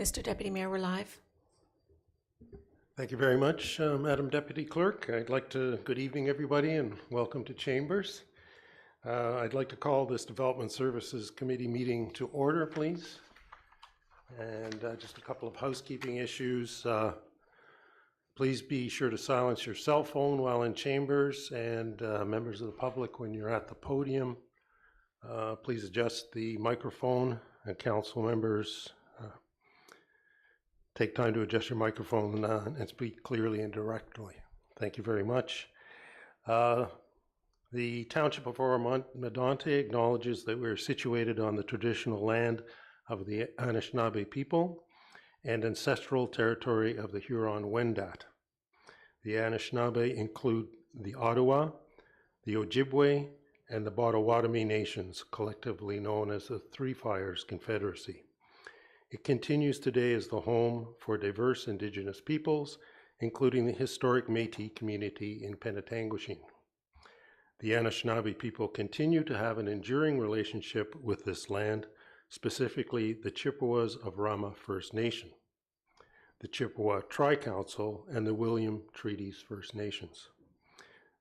Mr. Deputy Mayor, we're live. Thank you very much, Madam Deputy Clerk. Good evening, everybody, and welcome to Chambers. I'd like to call this Development Services Committee meeting to order, please. And just a couple of housekeeping issues. Please be sure to silence your cell phone while in chambers, and members of the public, when you're at the podium, please adjust the microphone, and council members, take time to adjust your microphone and speak clearly and directly. Thank you very much. The Township of Oro-Medonte acknowledges that we are situated on the traditional land of the Anishinaabe people and ancestral territory of the Huron-Wendat. The Anishinaabe include the Ottawa, the Ojibwe, and the Potawatomi nations, collectively known as the Three Fires Confederacy. It continues today as the home for diverse Indigenous peoples, including the historic Métis community in Penetanguishene. The Anishinaabe people continue to have an enduring relationship with this land, specifically the Chippewas of Rama First Nation, the Chippewa Tri-Council, and the William Treaties First Nations.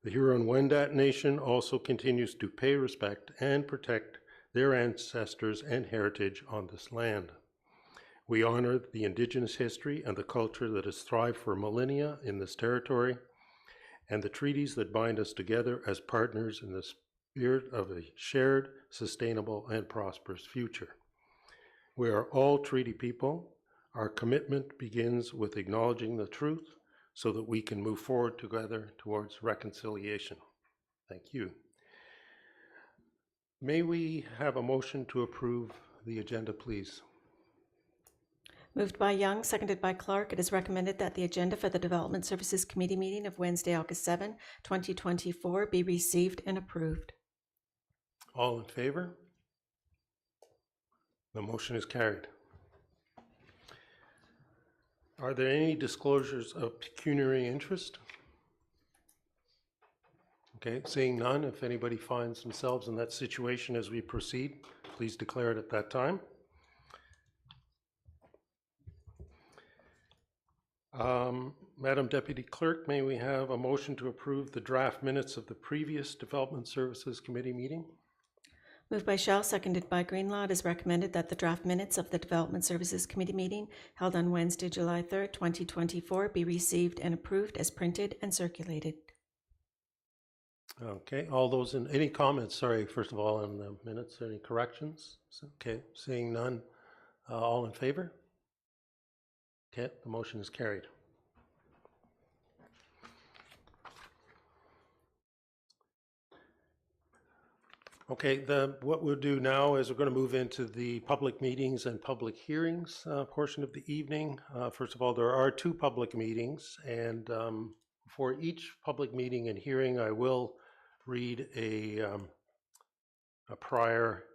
The Huron-Wendat Nation also continues to pay respect and protect their ancestors and heritage on this land. We honor the Indigenous history and the culture that has thrived for millennia in this territory, and the treaties that bind us together as partners in the spirit of a shared, sustainable, and prosperous future. We are all treaty people. Our commitment begins with acknowledging the truth so that we can move forward together towards reconciliation. Thank you. May we have a motion to approve the agenda, please? Moved by Young, seconded by Clark. It is recommended that the agenda for the Development Services Committee meeting of Wednesday, August 7, 2024 be received and approved. All in favor? The motion is carried. Are there any disclosures of pecuniary interest? Okay, seeing none, if anybody finds themselves in that situation as we proceed, please declare it at that time. Madam Deputy Clerk, may we have a motion to approve the draft minutes of the previous Development Services Committee meeting? Moved by Shell, seconded by Greenlaw. It is recommended that the draft minutes of the Development Services Committee meeting held on Wednesday, July 3rd, 2024 be received and approved as printed and circulated. Okay, all those in, any comments, sorry, first of all, on the minutes, any corrections? Okay, seeing none, all in favor? Okay, the motion is carried. Okay, what we'll do now is we're going to move into the public meetings and public hearings portion of the evening. First of all, there are two public meetings, and for each public meeting and hearing, I will read a prior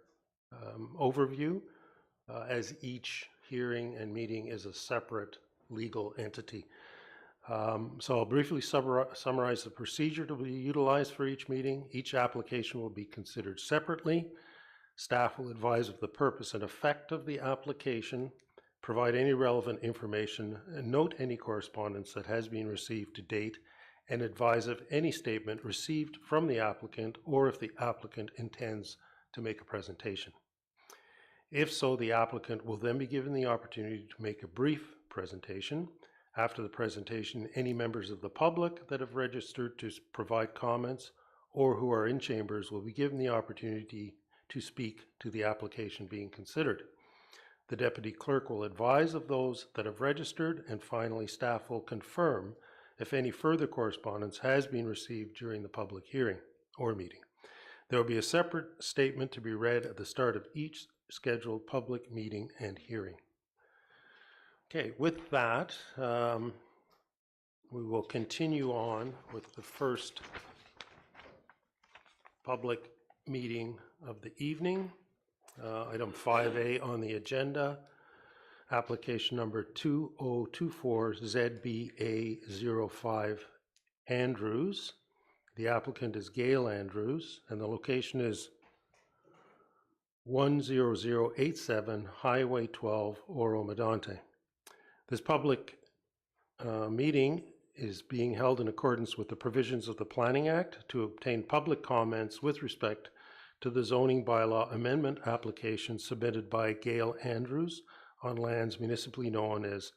overview as each hearing and meeting is a separate legal entity. So I'll briefly summarize the procedure to be utilized for each meeting. Each application will be considered separately. Staff will advise of the purpose and effect of the application, provide any relevant information, and note any correspondence that has been received to date, and advise of any statement received from the applicant or if the applicant intends to make a presentation. If so, the applicant will then be given the opportunity to make a brief presentation. After the presentation, any members of the public that have registered to provide comments or who are in chambers will be given the opportunity to speak to the application being considered. The Deputy Clerk will advise of those that have registered, and finally staff will confirm if any further correspondence has been received during the public hearing or meeting. There will be a separate statement to be read at the start of each scheduled public meeting and hearing. Okay, with that, we will continue on with the first public meeting of the evening. Item 5A on the agenda, application number 2024ZBA05 Andrews. The applicant is Gail Andrews, and the location is 10087 Highway 12, Oro-Medonte. This public meeting is being held in accordance with the provisions of the Planning Act to obtain public comments with respect to the zoning bylaw amendment application submitted by Gail Andrews on lands municipally known as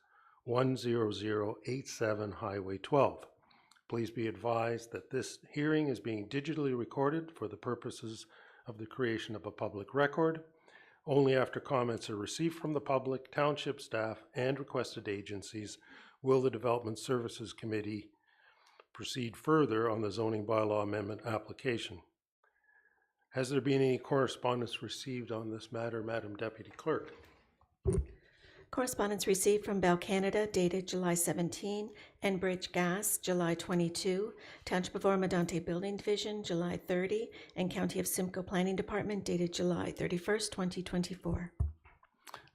10087 Highway 12. Please be advised that this hearing is being digitally recorded for the purposes of the creation of a public record. Only after comments are received from the public, township staff, and requested agencies will the Development Services Committee proceed further on the zoning bylaw amendment application. Has there been any correspondence received on this matter, Madam Deputy Clerk? Correspondence received from Bell Canada dated July 17, Enbridge Gas, July 22, Township of Oro-Medonte Building Division, July 30, and County of Simcoe Planning Department dated July 31st, 2024.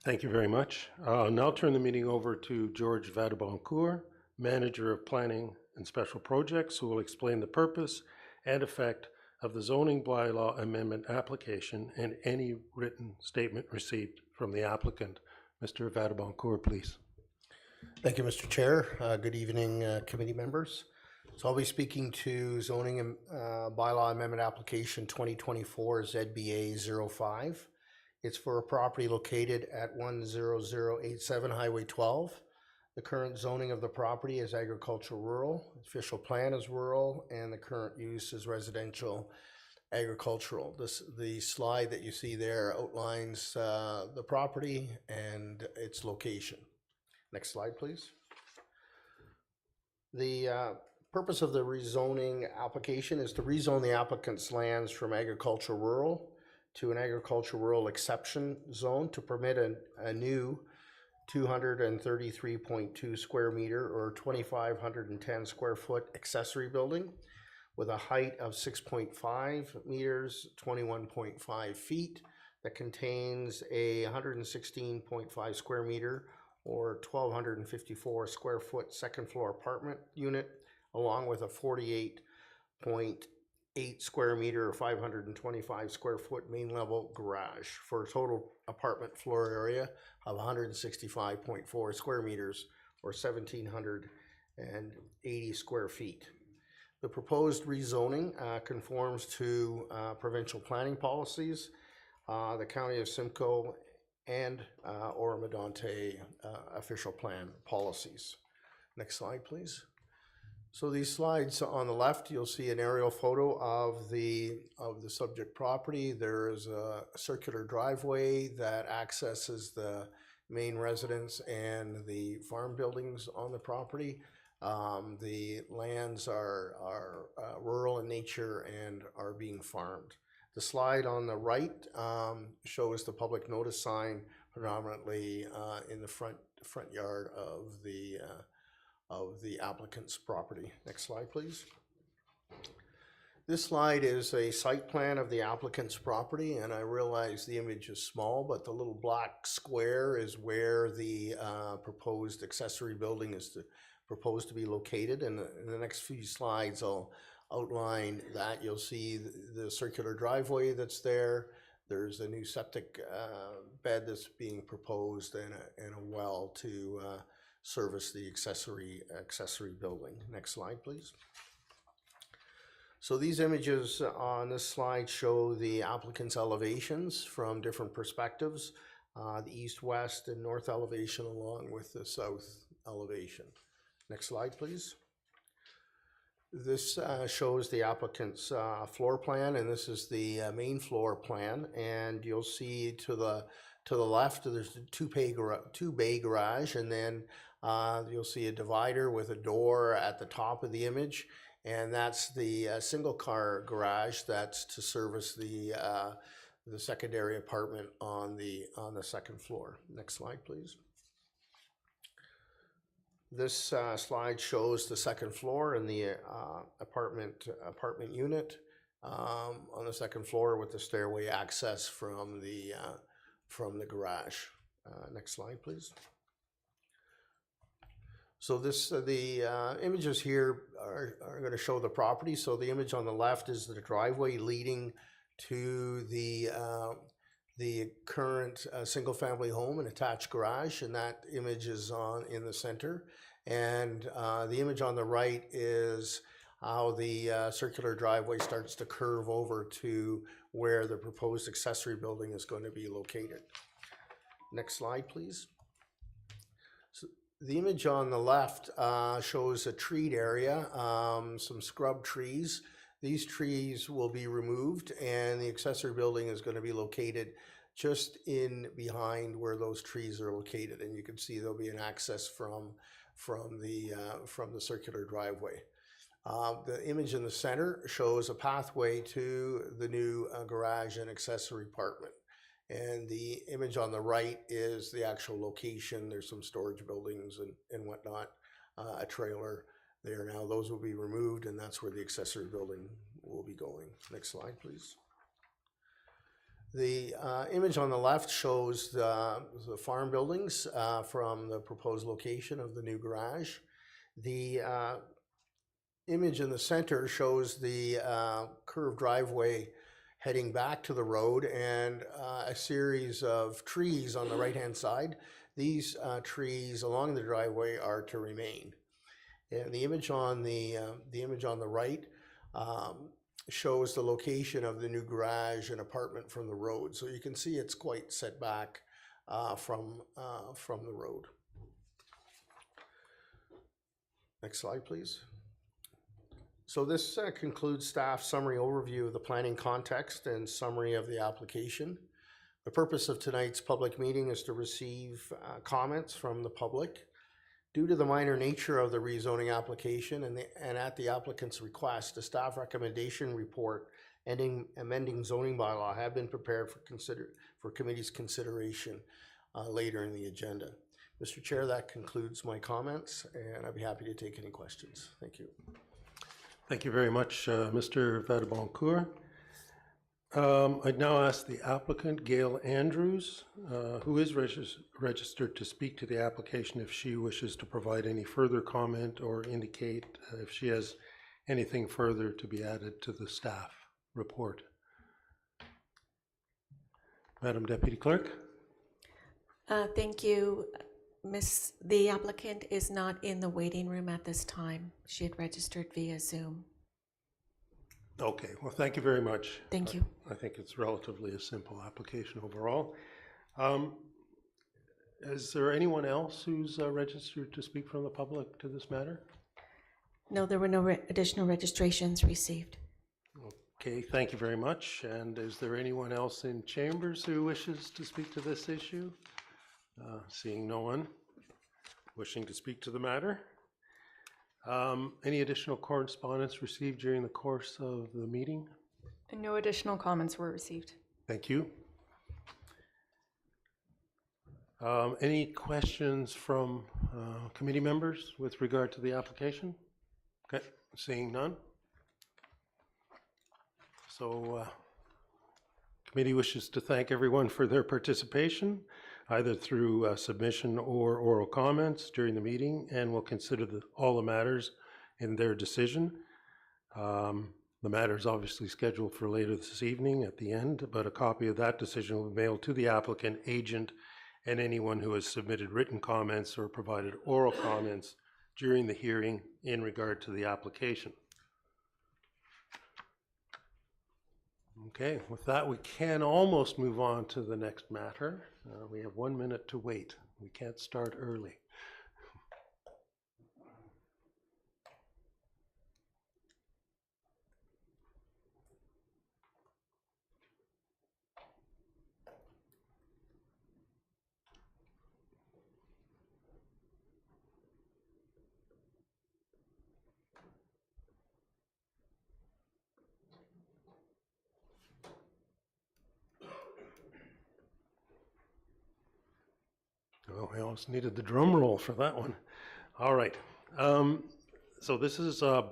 Thank you very much. I'll now turn the meeting over to George Vadaboncourt, Manager of Planning and Special Projects, who will explain the purpose and effect of the zoning bylaw amendment application and any written statement received from the applicant. Mr. Vadaboncourt, please. Thank you, Mr. Chair. Good evening, committee members. So I'll be speaking to zoning and bylaw amendment application 2024 ZBA 05. It's for a property located at 10087 Highway 12. The current zoning of the property is agricultural rural, official plan is rural, and the current use is residential agricultural. The slide that you see there outlines the property and its location. Next slide, please. The purpose of the rezoning application is to rezone the applicant's lands from agricultural rural to an agricultural rural exception zone to permit a new 233.2 square meter or 2,510 square foot accessory building with a height of 6.5 meters, 21.5 feet, that contains a 116.5 square meter or 1,254 square foot second floor apartment unit, along with a 48.8 square meter or 525 square foot main level garage for a total apartment floor area of 165.4 square meters or 1,780 square feet. The proposed rezoning conforms to provincial planning policies, the County of Simcoe, and Oro-Medonte official plan policies. Next slide, please. So these slides on the left, you'll see an aerial photo of the subject property. There is a circular driveway that accesses the main residence and the farm buildings on the property. The lands are rural in nature and are being farmed. The slide on the right shows the public notice sign predominantly in the front yard of the applicant's property. Next slide, please. This slide is a site plan of the applicant's property, and I realize the image is small, but the little black square is where the proposed accessory building is proposed to be located. And in the next few slides, I'll outline that. You'll see the circular driveway that's there. There's a new septic bed that's being proposed and a well to service the accessory building. Next slide, please. So these images on this slide show the applicant's elevations from different perspectives, the east, west, and north elevation along with the south elevation. Next slide, please. This shows the applicant's floor plan, and this is the main floor plan. And you'll see to the left, there's a two-bay garage, and then you'll see a divider with a door at the top of the image, and that's the single-car garage that's to service the secondary apartment on the second floor. Next slide, please. This slide shows the second floor and the apartment unit on the second floor with the stairway access from the garage. Next slide, please. So the images here are going to show the property. So the image on the left is the driveway leading to the the current single-family home and attached garage, and that image is in the center. And the image on the right is how the circular driveway starts to curve over to where the proposed accessory building is going to be located. Next slide, please. So the image on the left shows a treed area, some scrub trees. These trees will be removed, and the accessory building is going to be located just in behind where those trees are located. And you can see there'll be an access from the circular driveway. The image in the center shows a pathway to the new garage and accessory apartment. And the image on the right is the actual location. There's some storage buildings and whatnot, a trailer there now. Those will be removed, and that's where the accessory building will be going. Next slide, please. The image on the left shows the farm buildings from the proposed location of the new garage. The image in the center shows the curved driveway heading back to the road and a series of trees on the right-hand side. These trees along the driveway are to remain. And the image on the right shows the location of the new garage and apartment from the road. So you can see it's quite set back from the road. Next slide, please. So this concludes staff's summary overview of the planning context and summary of the application. The purpose of tonight's public meeting is to receive comments from the public. Due to the minor nature of the rezoning application and at the applicant's request, a staff recommendation report and amending zoning bylaw have been prepared for committee's consideration later in the agenda. Mr. Chair, that concludes my comments, and I'd be happy to take any questions. Thank you. Thank you very much, Mr. Vadeboncourt. I'd now ask the applicant, Gail Andrews, who is registered to speak to the application, if she wishes to provide any further comment or indicate if she has anything further to be added to the staff report. Madam Deputy Clerk. Thank you. The applicant is not in the waiting room at this time. She had registered via Zoom. Okay, well, thank you very much. Thank you. I think it's relatively a simple application overall. Is there anyone else who's registered to speak from the public to this matter? No, there were no additional registrations received. Okay, thank you very much. And is there anyone else in chambers who wishes to speak to this issue? Seeing no one wishing to speak to the matter. Any additional correspondence received during the course of the meeting? And no additional comments were received. Thank you. Any questions from committee members with regard to the application? Okay, seeing none. So committee wishes to thank everyone for their participation, either through submission or oral comments during the meeting, and will consider all the matters in their decision. The matter is obviously scheduled for later this evening at the end, but a copy of that decision will be mailed to the applicant, agent, and anyone who has submitted written comments or provided oral comments during the hearing in regard to the application. Okay, with that, we can almost move on to the next matter. We have 1 minute to wait. We can't start early. Oh, I almost needed the drum roll for that one. All right. So this is a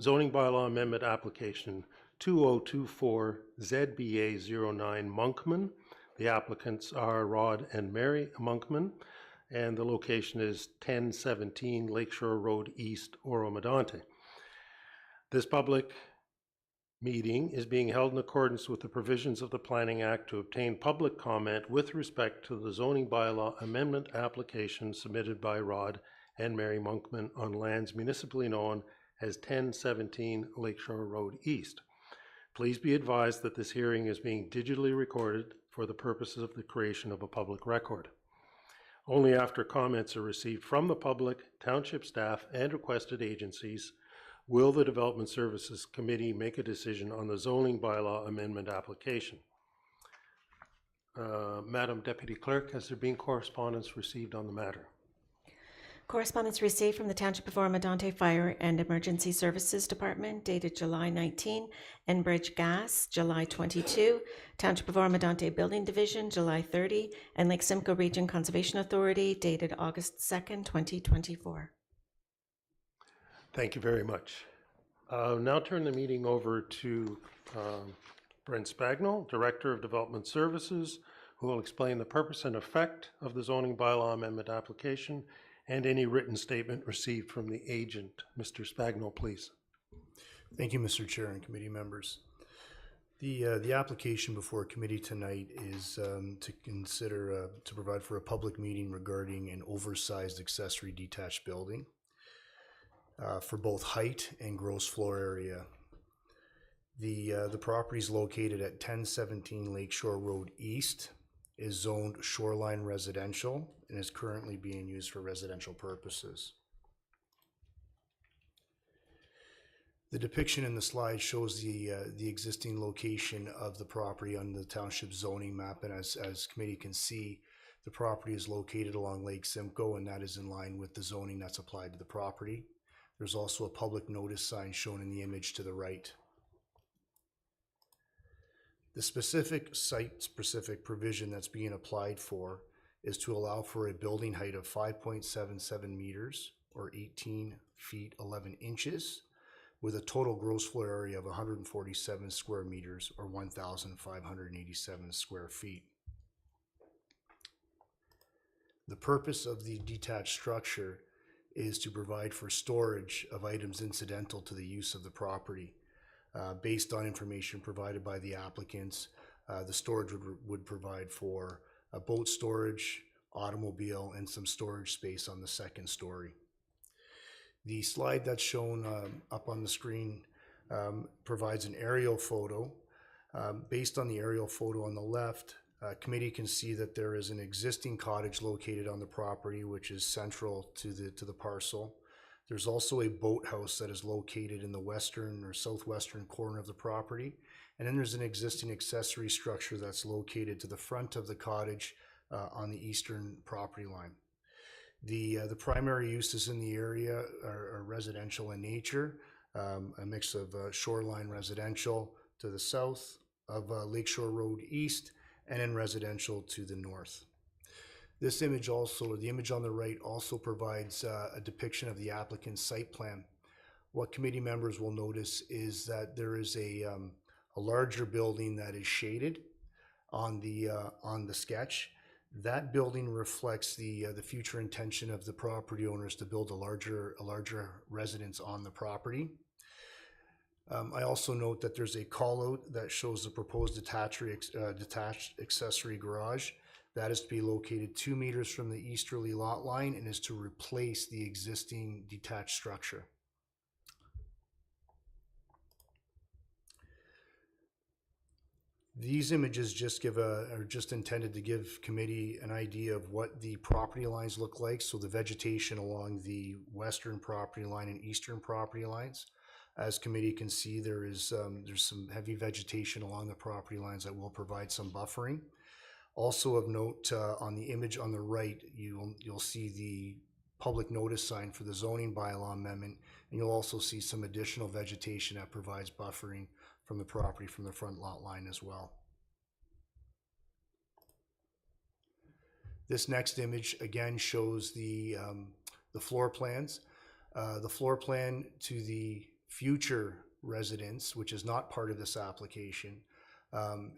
zoning bylaw amendment application 2024 ZBA 09 Monkman. The applicants are Rod and Mary Monkman, and the location is 1017 Lakeshore Road East, Oro-Medonte. This public meeting is being held in accordance with the provisions of the Planning Act to obtain public comment with respect to the zoning bylaw amendment application submitted by Rod and Mary Monkman on lands municipally known as 1017 Lakeshore Road East. Please be advised that this hearing is being digitally recorded for the purposes of the creation of a public record. Only after comments are received from the public, township staff, and requested agencies will the Development Services Committee make a decision on the zoning bylaw amendment application. Madam Deputy Clerk, has there been correspondence received on the matter? Correspondence received from the Township of Oro-Medonte Fire and Emergency Services Department dated July 19, Enbridge Gas, July 22, Township of Oro-Medonte Building Division, July 30, and Lake Simcoe Region Conservation Authority dated August 2nd, 2024. Thank you very much. Now turn the meeting over to Brent Spagnol, Director of Development Services, who will explain the purpose and effect of the zoning bylaw amendment application and any written statement received from the agent. Mr. Spagnol, please. Thank you, Mr. Chair and committee members. The application before committee tonight is to consider to provide for a public meeting regarding an oversized accessory detached building for both height and gross floor area. The property is located at 1017 Lakeshore Road East, is zoned shoreline residential, and is currently being used for residential purposes. The depiction in the slide shows the existing location of the property on the township zoning map, and as committee can see, the property is located along Lake Simcoe, and that is in line with the zoning that's applied to the property. There's also a public notice sign shown in the image to the right. The specific site-specific provision that's being applied for is to allow for a building height of 5.77 meters or 18 feet 11 inches with a total gross floor area of 147 square meters or 1,587 square feet. The purpose of the detached structure is to provide for storage of items incidental to the use of the property. Based on information provided by the applicants, the storage would provide for a boat storage, automobile, and some storage space on the second story. The slide that's shown up on the screen provides an aerial photo. Based on the aerial photo on the left, committee can see that there is an existing cottage located on the property, which is central to the parcel. There's also a boathouse that is located in the western or southwestern corner of the property. And then there's an existing accessory structure that's located to the front of the cottage on the eastern property line. The primary uses in the area are residential in nature, a mix of shoreline residential to the south of Lakeshore Road East, and then residential to the north. This image also, the image on the right, also provides a depiction of the applicant's site plan. What committee members will notice is that there is a larger building that is shaded on the sketch. That building reflects the future intention of the property owners to build a larger residence on the property. I also note that there's a call out that shows the proposed detached accessory garage. That is to be located 2 meters from the easterly lot line and is to replace the existing detached structure. These images are just intended to give committee an idea of what the property lines look like. So the vegetation along the western property line and eastern property lines. As committee can see, there's some heavy vegetation along the property lines that will provide some buffering. Also of note, on the image on the right, you'll see the public notice sign for the zoning bylaw amendment, and you'll also see some additional vegetation that provides buffering from the property from the front lot line as well. This next image again shows the floor plans. The floor plan to the future residence, which is not part of this application,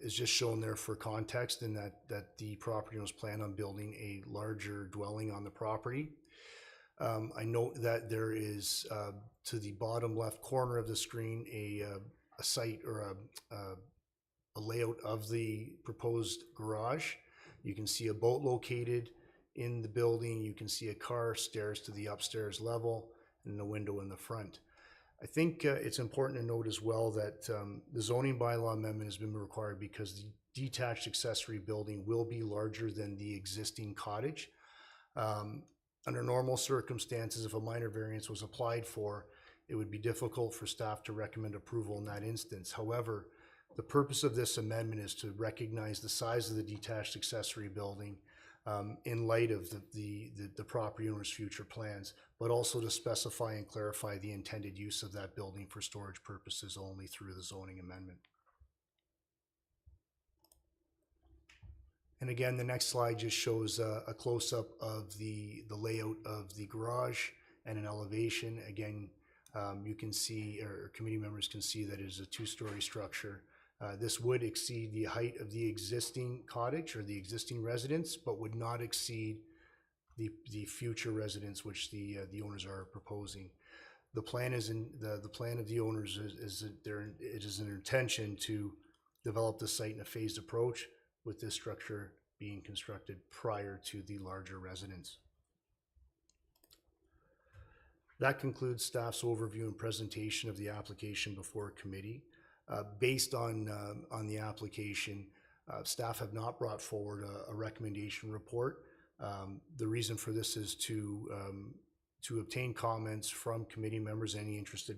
is just shown there for context, in that the property owners plan on building a larger dwelling on the property. I note that there is, to the bottom left corner of the screen, site or a layout of the proposed garage. You can see a boat located in the building. You can see a car, stairs to the upstairs level, and a window in the front. I think it's important to note as well that the zoning bylaw amendment has been required because the detached accessory building will be larger than the existing cottage. Under normal circumstances, if a minor variance was applied for, it would be difficult for staff to recommend approval in that instance. However, the purpose of this amendment is to recognize the size of the detached accessory building in light of the property owner's future plans, but also to specify and clarify the intended use of that building for storage purposes only through the zoning amendment. And again, the next slide just shows a close-up of the layout of the garage and an elevation. Again, you can see, or committee members can see, that it is a two-story structure. This would exceed the height of the existing cottage or the existing residence, but would not exceed the future residence which the owners are proposing. The plan is in the plan of the owners is it is an intention to develop the site in a phased approach, with this structure being constructed prior to the larger residence. That concludes staff's overview and presentation of the application before committee. Based on the application, staff have not brought forward a recommendation report. The reason for this is to obtain comments from committee members, any interested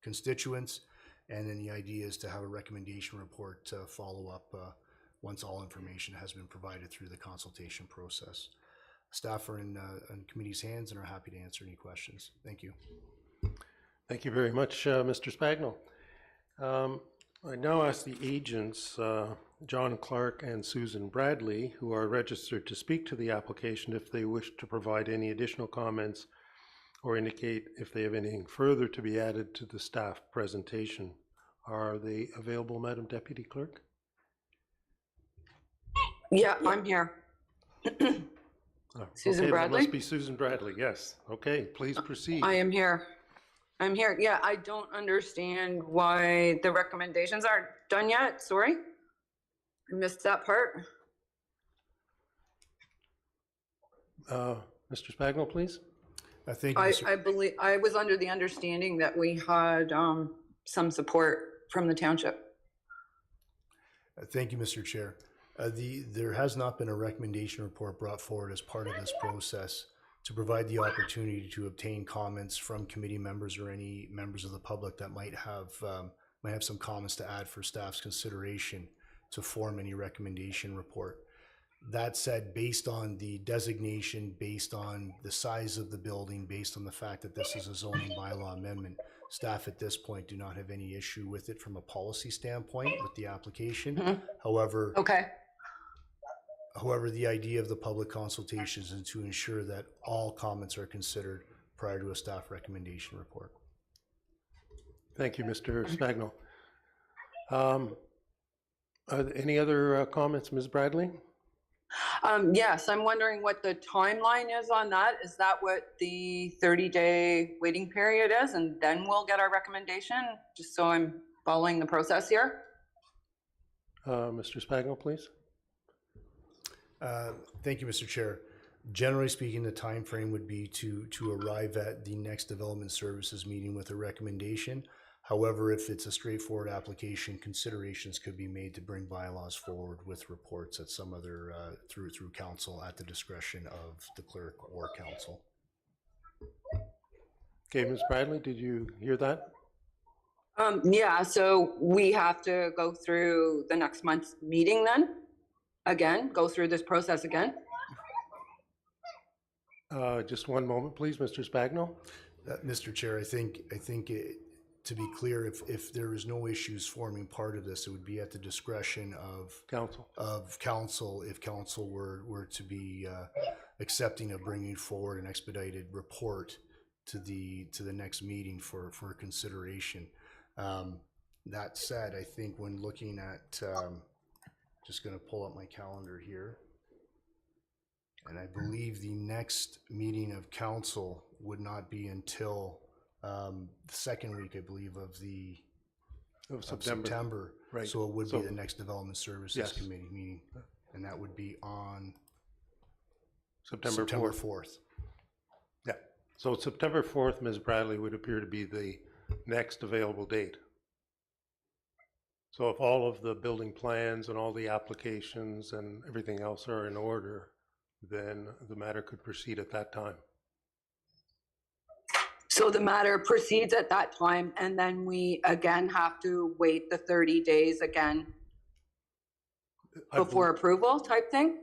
constituents, and then the idea is to have a recommendation report to follow up once all information has been provided through the consultation process. Staff are in committee's hands and are happy to answer any questions. Thank you. Thank you very much, Mr. Spagnol. I now ask the agents, John Clark and Susan Bradley, who are registered to speak to the application, if they wish to provide any additional comments or indicate if they have anything further to be added to the staff presentation. Are they available, Madam Deputy Clerk? Yeah, I'm here. Susan Okay, Bradley? that must be Susan Bradley, yes. Okay, please proceed. I am here. I'm here. Yeah, I don't understand why the recommendations aren't done yet. Sorry. I missed that part. Mr. Spagnol, please. Thank you, Mr. I believe I was under the understanding that we had some support from the township. Thank you, Mr. Chair. There has not been a recommendation report brought forward as part of this process to provide the opportunity to obtain comments from committee members or any members of the public that might have some comments to add for staff's consideration to form any recommendation report. That said, based on the designation, based on the size of the building, based on the fact that this is a zoning bylaw amendment, staff at this point do not have any issue with it from a policy standpoint with the application. Mm-hmm. However, Okay. the idea of the public consultations is to ensure that all comments are considered prior to a staff recommendation report. Thank you, Mr. Spagnol. Are there any other comments, Ms. Bradley? Yes, I'm wondering what the timeline is on that. Is that what the 30-day waiting period is? And then we'll get our recommendation, just so I'm following the process here? Mr. Spagnol, please. Thank you, Mr. Chair. Generally speaking, the time frame would be to arrive at the next development services meeting with a recommendation. However, if it's a straightforward application, considerations could be made to bring bylaws forward with reports at some other through council at the discretion of the clerk or council. Okay, Ms. Bradley, did you hear that? Yeah, so we have to go through the next month's meeting then? Again, go through this process again? Just one moment, please, Mr. Spagnol. Mr. Chair, I think to be clear, if there is no issues forming part of this, it would be at the discretion of council if council were to be accepting of bringing forward an expedited report to the next meeting for consideration. That said, I think when looking at just going to pull up my calendar here, and I believe the next meeting of council would not be until the second week, I believe, of the Of September. September. Right. So it would So- be the next Development Services Yes. Committee meeting, and that would be on September September 4th. 4th. Yeah. So September 4th, Ms. Bradley, would appear to be the next available date. So if all of the building plans and all the applications and everything else are in order, then the matter could proceed at that time. So the matter proceeds at that time, and then we again have to wait the 30 days again I before approval type thing?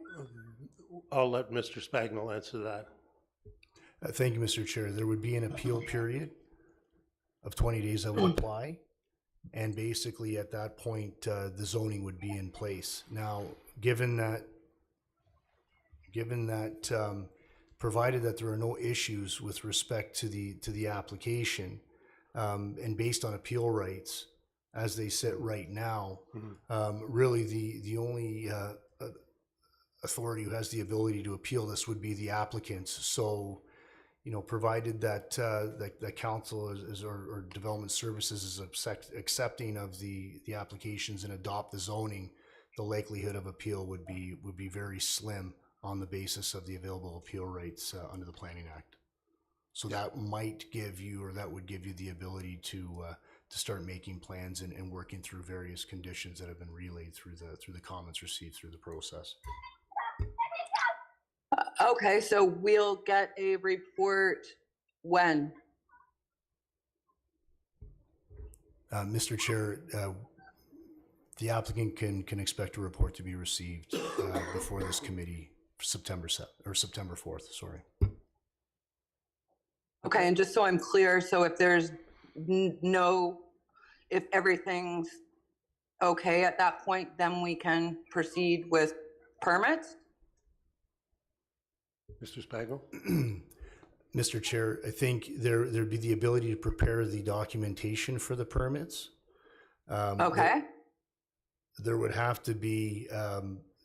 I'll let Mr. Spagnell answer that. Thank you, Mr. Chair. There would be an appeal period of 20 days that would apply. And basically at that point, the zoning would be in place. Now, given that, provided that there are no issues with respect to the application, and based on appeal rights as they sit right now, really the only authority who has the ability to appeal this would be the applicants. So, you know, provided that that council or development services is accepting of the applications and adopt the zoning, the likelihood of appeal would be very slim on the basis of the available appeal rights under the Planning Act. So that might give you, or that would give you the ability to start making plans and working through various conditions that have been relayed through the comments received through the process. Okay, so we'll get a report when? Mr. Chair, the applicant can expect a report to be received before this committee September 4th, sorry. Okay, and just so I'm clear, so if there's if everything's okay at that point, then we can proceed with permits? Mr. Spagnell? Mr. Chair, I think there'd be the ability to prepare the documentation for the permits. Okay, There would have to be,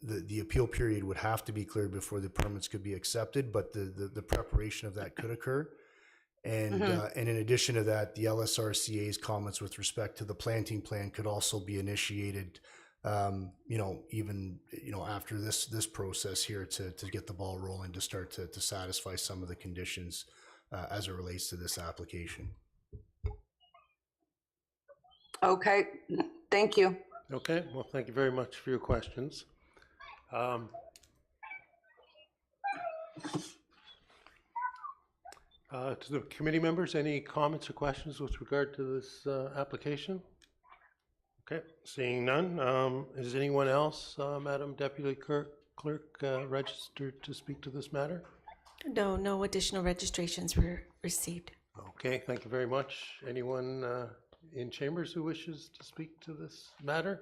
the appeal period would have to be cleared before the permits could be accepted, but the preparation of that could occur. And and in addition to that, the LSRCA's comments with respect to the planting plan could also be initiated, you know, even, you know, after this process here to get the ball rolling, to start to satisfy some of the conditions as it relates to this application. okay, thank you. Okay, well, thank you very much for your questions. To the committee members, any comments or questions with regard to this application? Okay, seeing none. Is anyone else, Madam Deputy Clerk, registered to speak to this matter? No additional registrations were received. Okay, thank you very much. Anyone in chambers who wishes to speak to this matter?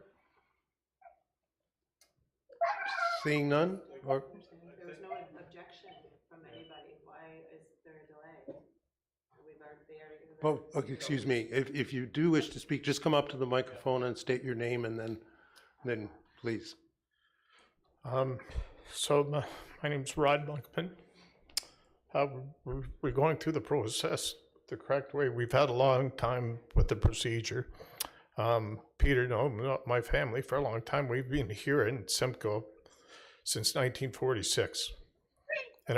Seeing none? Or There was no objection from anybody. Why is there a delay? oh, okay, excuse me. If you do wish to speak, just come up to the microphone and state your name, and then please. So my name's Rod Monkman. We're going through the process the correct way. We've had a long time with the procedure. Peter, no, my family, for a long time, we've been here in Simcoe since 1946. And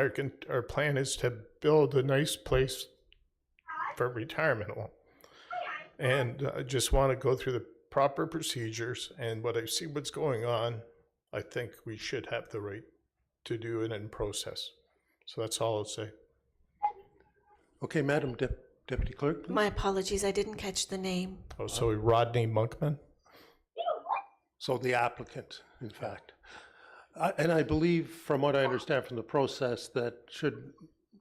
our plan is to build a nice place for retirement home. And I just want to go through the proper procedures, and what I see what's going on, I think we should have the right to do it in process. So that's all I'll say. Okay, Madam Deputy Clerk, please. My apologies, I didn't catch the name. Oh, so Rodney Monkman? So the applicant, in fact. And I believe, from what I understand from the process, that should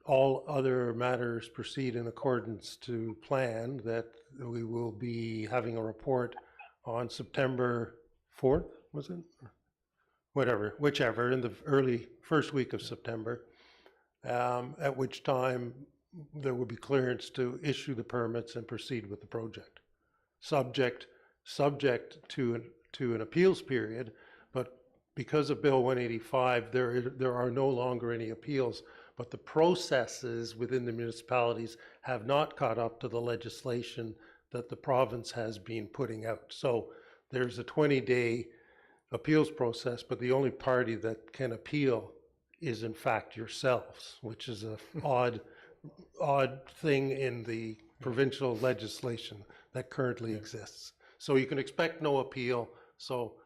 all other matters proceed in accordance to plan, that we will be having a report on September 4th, was it? Whichever, in the early first week of September, at which time there will be clearance to issue the permits and proceed with the project. Subject to an appeals period, but because of Bill 185, there are no longer any appeals, but the processes within the municipalities have not caught up to the legislation that the province has been putting out. So there's a 20-day appeals process, but the only party that can appeal is in fact yourselves, which is a odd thing in the provincial legislation that currently exists. So you can expect no appeal. So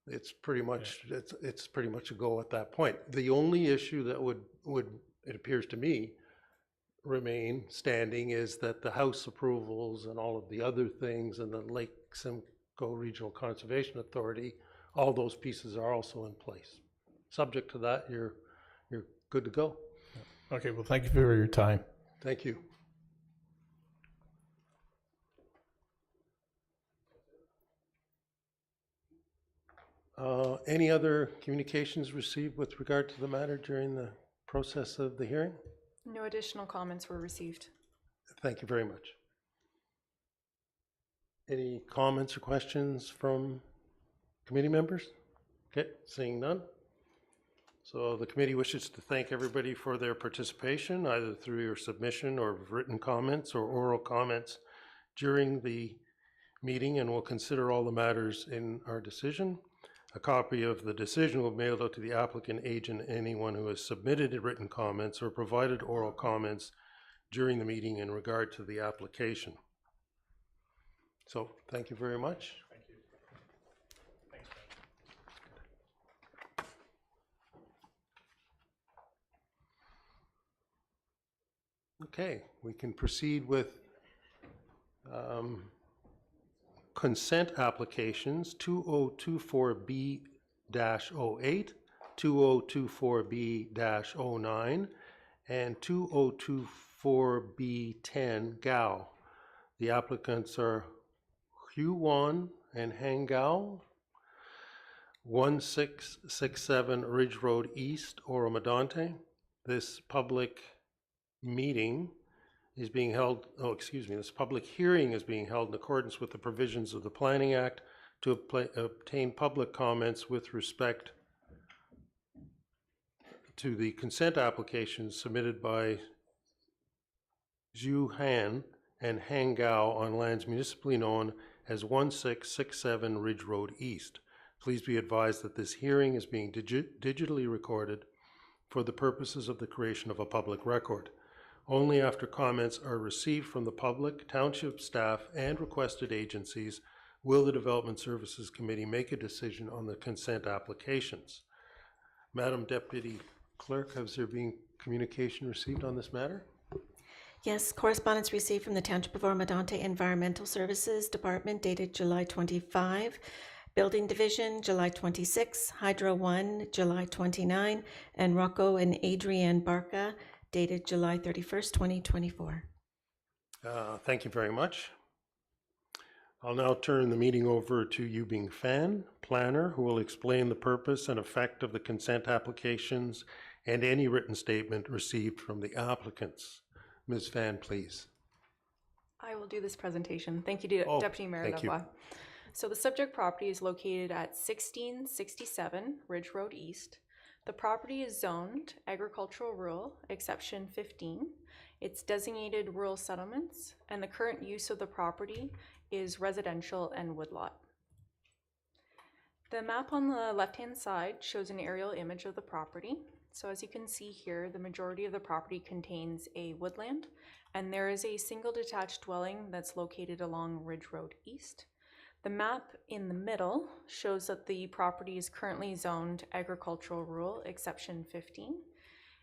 it's pretty much it's pretty much a go at that point. The only issue that would it appears to me remain standing is that the House approvals and all of the other things and the Lake Simcoe Regional Conservation Authority, all those pieces are also in place. Subject to that, you're good to go. Okay, well, thank you for your time. Thank you. Any other communications received with regard to the matter during the process of the hearing? No additional comments were received. Thank you very much. Any comments or questions from committee members? Okay, seeing none. So the committee wishes to thank everybody for their participation, either through your submission or written comments or oral comments during the meeting, and will consider all the matters in our decision. A copy of the decision will be mailed out to the applicant, agent, and anyone who has submitted written comments or provided oral comments during the meeting in regard to the application. So thank you very much. Thank you. Thanks, Ben. Okay, we can proceed with consent applications 2024B-08, 2024B-09, and 2024B-10 Gao. The applicants are Hugh Wan and Hang Gao, 1667 Ridge Road East, Oro-Medonte. This public meeting is being held, this public hearing is being held in accordance with the provisions of the Planning Act to obtain public comments with respect to the consent applications submitted by Zhu Han and Hang Gao on lands municipally known as 1667 Ridge Road East. Please be advised that this hearing is being digitally recorded for the purposes of the creation of a public record. Only after comments are received from the public, township staff, and requested agencies will the Development Services Committee make a decision on the consent applications. Madam Deputy Clerk, has there been communication received on this matter? Yes, correspondence received from the Township of Oro-Medonte Environmental Services Department dated July 25, Building Division July 26, Hydro 1 July 29, and Rocco and Adrienne Barca dated July 31st, 2024. Thank you very much. I'll now turn the meeting over to Yubing Fan, planner, who will explain the purpose and effect of the consent applications and any written statement received from the applicants. Ms. Fan, please. I will do this presentation. Thank you, Deputy Mayor thank you. Lavoie. So the subject property is located at 1667 Ridge Road East. The property is zoned agricultural rural, exception 15. It's designated rural settlements, and the current use of the property is residential and woodlot. The map on the left-hand side shows an aerial image of the property. So as you can see here, the majority of the property contains a woodland, and there is a single detached dwelling that's located along Ridge Road East. The map in the middle shows that the property is currently zoned agricultural rural, exception 15.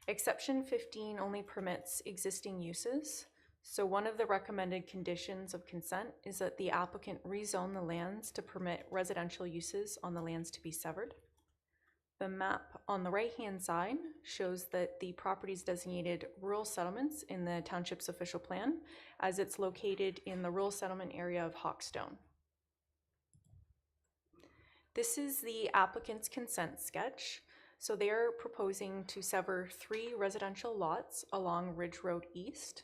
Exception 15 only permits existing uses. So one of the recommended conditions of consent is that the applicant rezone the lands to permit residential uses on the lands to be severed. The map on the right-hand side shows that the property is designated rural settlements in the township's official plan, as it's located in the rural settlement area of Hawkstone. This is the applicant's consent sketch. So they're proposing to sever 3 residential lots along Ridge Road East.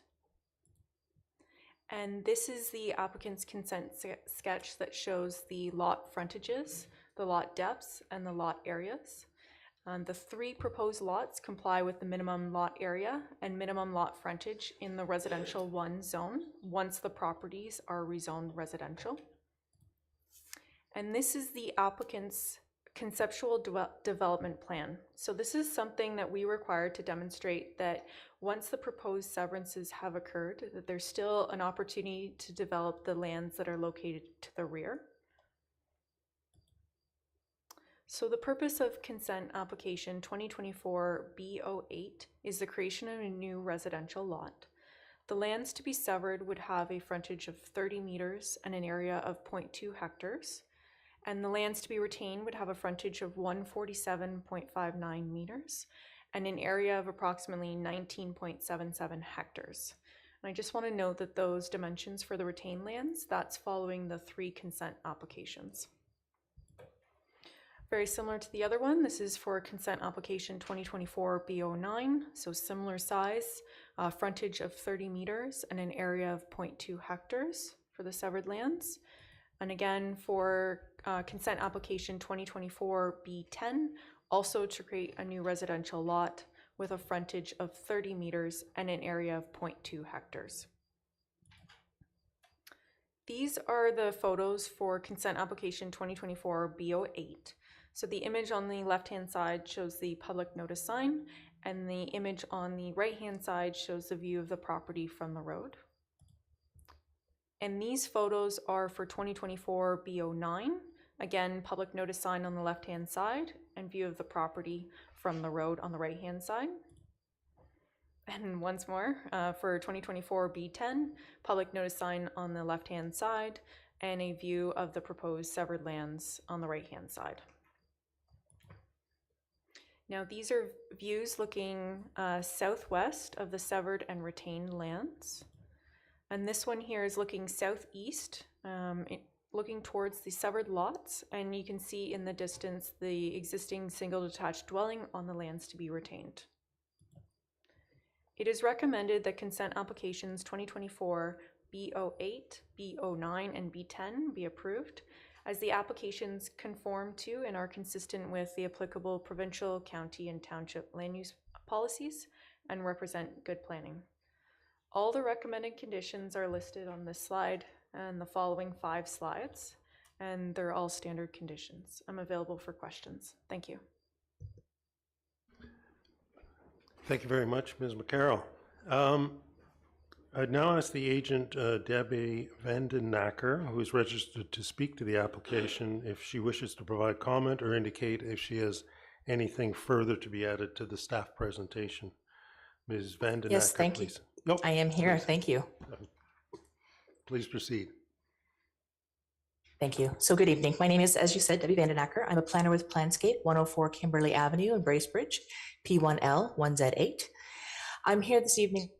And this is the applicant's consent sketch that shows the lot frontages, the lot depths, and the lot areas. The 3 proposed lots comply with the minimum lot area and minimum lot frontage in the residential 1 zone once the properties are rezoned residential. And this is the applicant's conceptual development plan. So this is something that we require to demonstrate that once the proposed severances have occurred, that there's still an opportunity to develop the lands that are located to the rear. So the purpose of consent application 2024 B08 is the creation of a new residential lot. The lands to be severed would have a frontage of 30 meters and an area of 0.2 hectares. And the lands to be retained would have a frontage of 147.59 meters and an area of approximately 19.77 hectares. And I just want to note that those dimensions for the retained lands, that's following the 3 consent applications. Very similar to the other one, this is for consent application 2024 B09, so similar size, frontage of 30 meters and an area of 0.2 hectares for the severed lands. And again, for consent application 2024 B10, also to create a new residential lot with a frontage of 30 meters and an area of 0.2 hectares. These are the photos for consent application 2024 B08. So the image on the left-hand side shows the public notice sign, and the image on the right-hand side shows the view of the property from the road. And these photos are for 2024 B09. Again, public notice sign on the left-hand side and view of the property from the road on the right-hand side. And once more, for 2024 B10, public notice sign on the left-hand side and a view of the proposed severed lands on the right-hand side. Now these are views looking southwest of the severed and retained lands. And this one here is looking southeast, looking towards the severed lots, and you can see in the distance the existing single detached dwelling on the lands to be retained. It is recommended that consent applications 2024 B08, B09, and B10 be approved, as the applications conform to and are consistent with the applicable provincial, county, and township land use policies and represent good planning. All the recommended conditions are listed on this slide and the following 5 slides, and they're all standard conditions. I'm available for questions. Thank you. Thank you very much, Ms. McCarroll. I'd now ask the agent, Debbie Vandenacker, who is registered to speak to the application, if she wishes to provide comment or indicate if she has anything further to be added to the staff presentation. Ms. Vandenacker, Yes, thank you. please. Nope, I am here. please. Thank you. Please proceed. Thank you. So good evening. My name is, as you said, Debbie Vandenacker. I'm a planner with Planscape, 104 Kimberley Avenue in Bracebridge, P1L 1Z8. I'm here this evening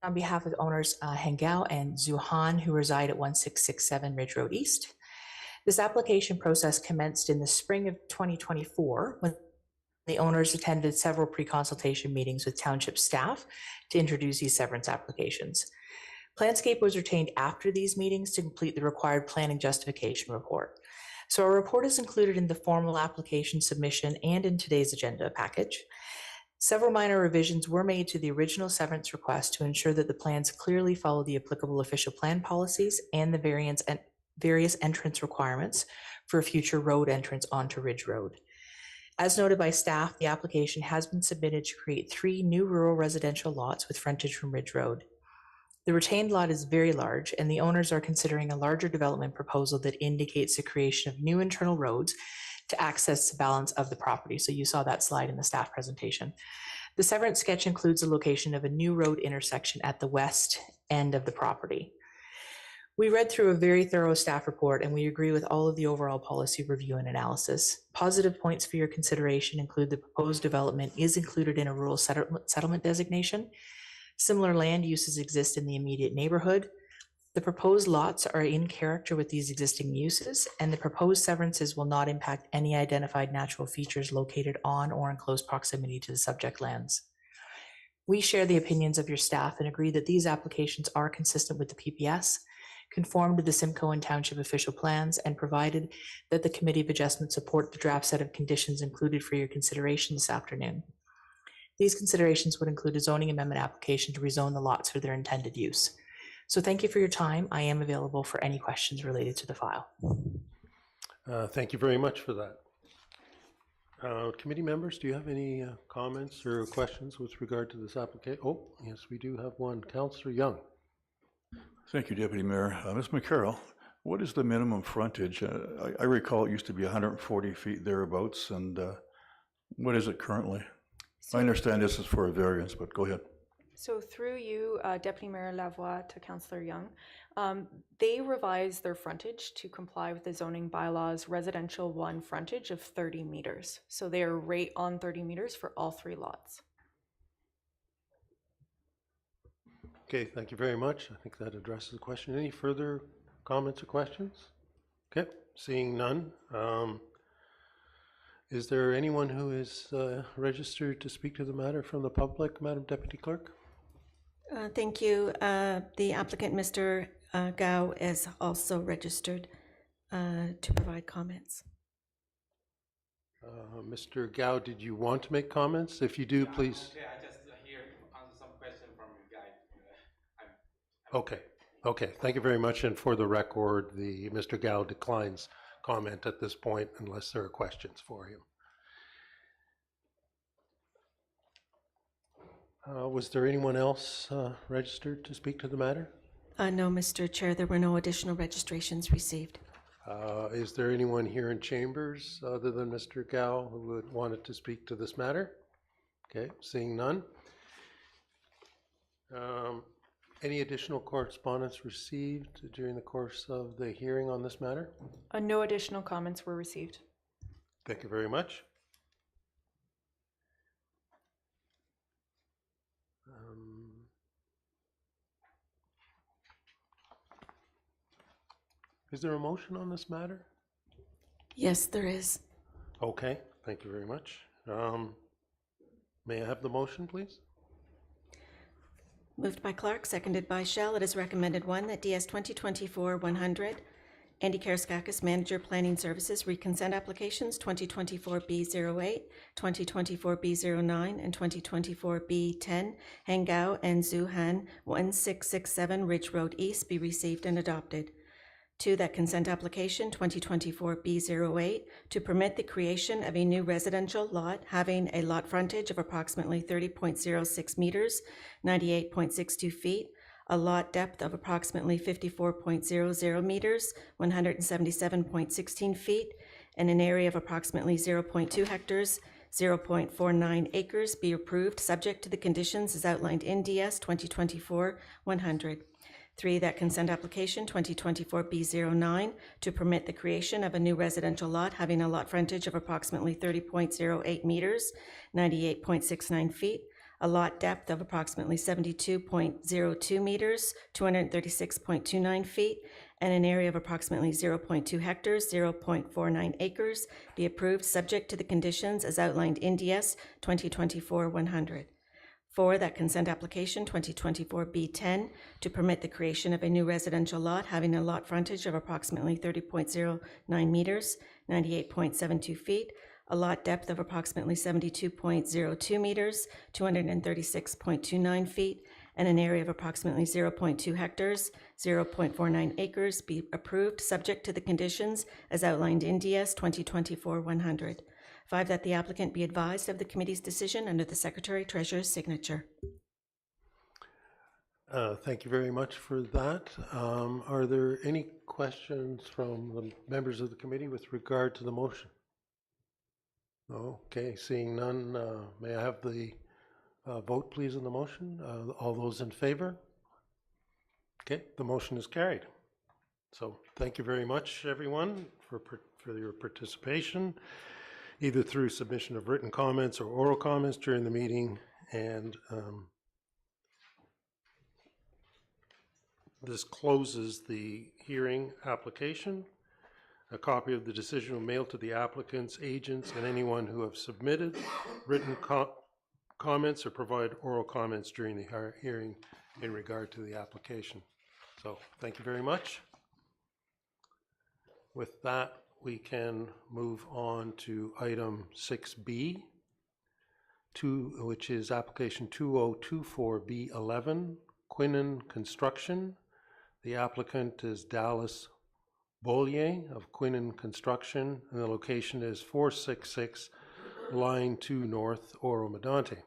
on behalf of owners Hengao and Zuhan, who reside at 1667 Ridge Road East. This application process commenced in the spring of 2024 when the owners attended several pre-consultation meetings with township staff to introduce these severance applications. Planscape was retained after these meetings to complete the required planning justification report. So our report is included in the formal application submission and in today's agenda package. Several minor revisions were made to the original severance request to ensure that the plans clearly follow the applicable official plan policies and the various entrance requirements for a future road entrance onto Ridge Road. As noted by staff, the application has been submitted to create 3 new rural residential lots with frontage from Ridge Road. The retained lot is very large, and the owners are considering a larger development proposal that indicates the creation of new internal roads to access the balance of the property. So you saw that slide in the staff presentation. The severance sketch includes the location of a new road intersection at the west end of the property. We read through a very thorough staff report, and we agree with all of the overall policy review and analysis. Positive points for your consideration include the proposed development is included in a rural settlement designation. Similar land uses exist in the immediate neighborhood. The proposed lots are in character with these existing uses, and the proposed severances will not impact any identified natural features located on or in close proximity to the subject lands. We share the opinions of your staff and agree that these applications are consistent with the PPS, conform to the Simcoe and Township official plans, and provided that the Committee of Adjustment support the draft set of conditions included for your consideration this afternoon. These considerations would include a zoning amendment application to rezone the lots for their intended use. So thank you for your time. I am available for any questions related to the file. Thank you very much for that. Committee members, do you have any comments or questions with regard to this application? Oh, yes, we do have one. Councillor Young. Thank you, Deputy Mayor. Ms. McCarroll, what is the minimum frontage? I recall it used to be 140 feet thereabouts, and what is it currently? I understand this is for a variance, but go ahead. So through you, Deputy Mayor Lavoie, to Councillor Young, they revised their frontage to comply with the zoning bylaws residential 1 frontage of 30 meters. So they are right on 30 meters for all 3 lots. Okay, thank you very much. I think that addresses the question. Any further comments or questions? Okay, seeing none. Is there anyone who is registered to speak to the matter from the public, Madam Deputy Clerk? Thank you. The applicant, Mr. Gao, is also registered to provide comments. Mr. Gao, did you want to make comments? If you do, please. Okay, I just here answer some question from you guys. Okay. Okay. Thank you very much. And for the record, Mr. Gao declines comment at this point unless there are questions for him. Was there anyone else registered to speak to the matter? No, Mr. Chair, there were no additional registrations received. Is there anyone here in chambers other than Mr. Gao who would wanted to speak to this matter? Okay, seeing none. Any additional correspondence received during the course of the hearing on this matter? No additional comments were received. Thank you very much. Is there a motion on this matter? Yes, there is. Okay, thank you very much. May I have the motion, please? Moved by Clark, seconded by Shell. It is recommended 1, that DS 2024-100, Andy Karaskakis, Manager Planning Services, reconsent applications 2024-B08, 2024-B09, and 2024-B10, Hangao and Zuhan 1667 Ridge Road East be received and adopted. 2, that consent application 2024-B08 to permit the creation of a new residential lot having a lot frontage of approximately 30.06 meters, 98.62 feet, a lot depth of approximately 54.00 meters, 177.16 feet, and an area of approximately 0.2 hectares, 0.49 acres be approved, subject to the conditions as outlined in DS 2024-100. 3, that consent application 2024-B09 to permit the creation of a new residential lot having a lot frontage of approximately 30.08 meters, 98.69 feet, a lot depth of approximately 72.02 meters, 236.29 feet, and an area of approximately 0.2 hectares, 0.49 acres be approved, subject to the conditions as outlined in DS 2024-100. 4, that consent application 2024-B10 to permit the creation of a new residential lot having a lot frontage of approximately 30.09 meters, 98.72 feet, a lot depth of approximately 72.02 meters, 236.29 feet, and an area of approximately 0.2 hectares, 0.49 acres be approved, subject to the conditions as outlined in DS 2024-100. 5, that the applicant be advised of the committee's decision under the Secretary-Treasurer's signature. Thank you very much for that. Are there any questions from the members of the committee with regard to the motion? Okay, seeing none, may I have the vote, please, on the motion? All those in favor? Okay, the motion is carried. So thank you very much, everyone, for your participation, either through submission of written comments or oral comments during the meeting. And this closes the hearing application. A copy of the decision will mail to the applicants, agents, and anyone who have submitted written comments or provide oral comments during the hearing in regard to the application. So thank you very much. With that, we can move on to item 6B, which is application 2024B11, Quinnen Construction. The applicant is Dallas Bollier of Quinnen Construction, and the location is 466 Line 2 North, Oro-Medonte.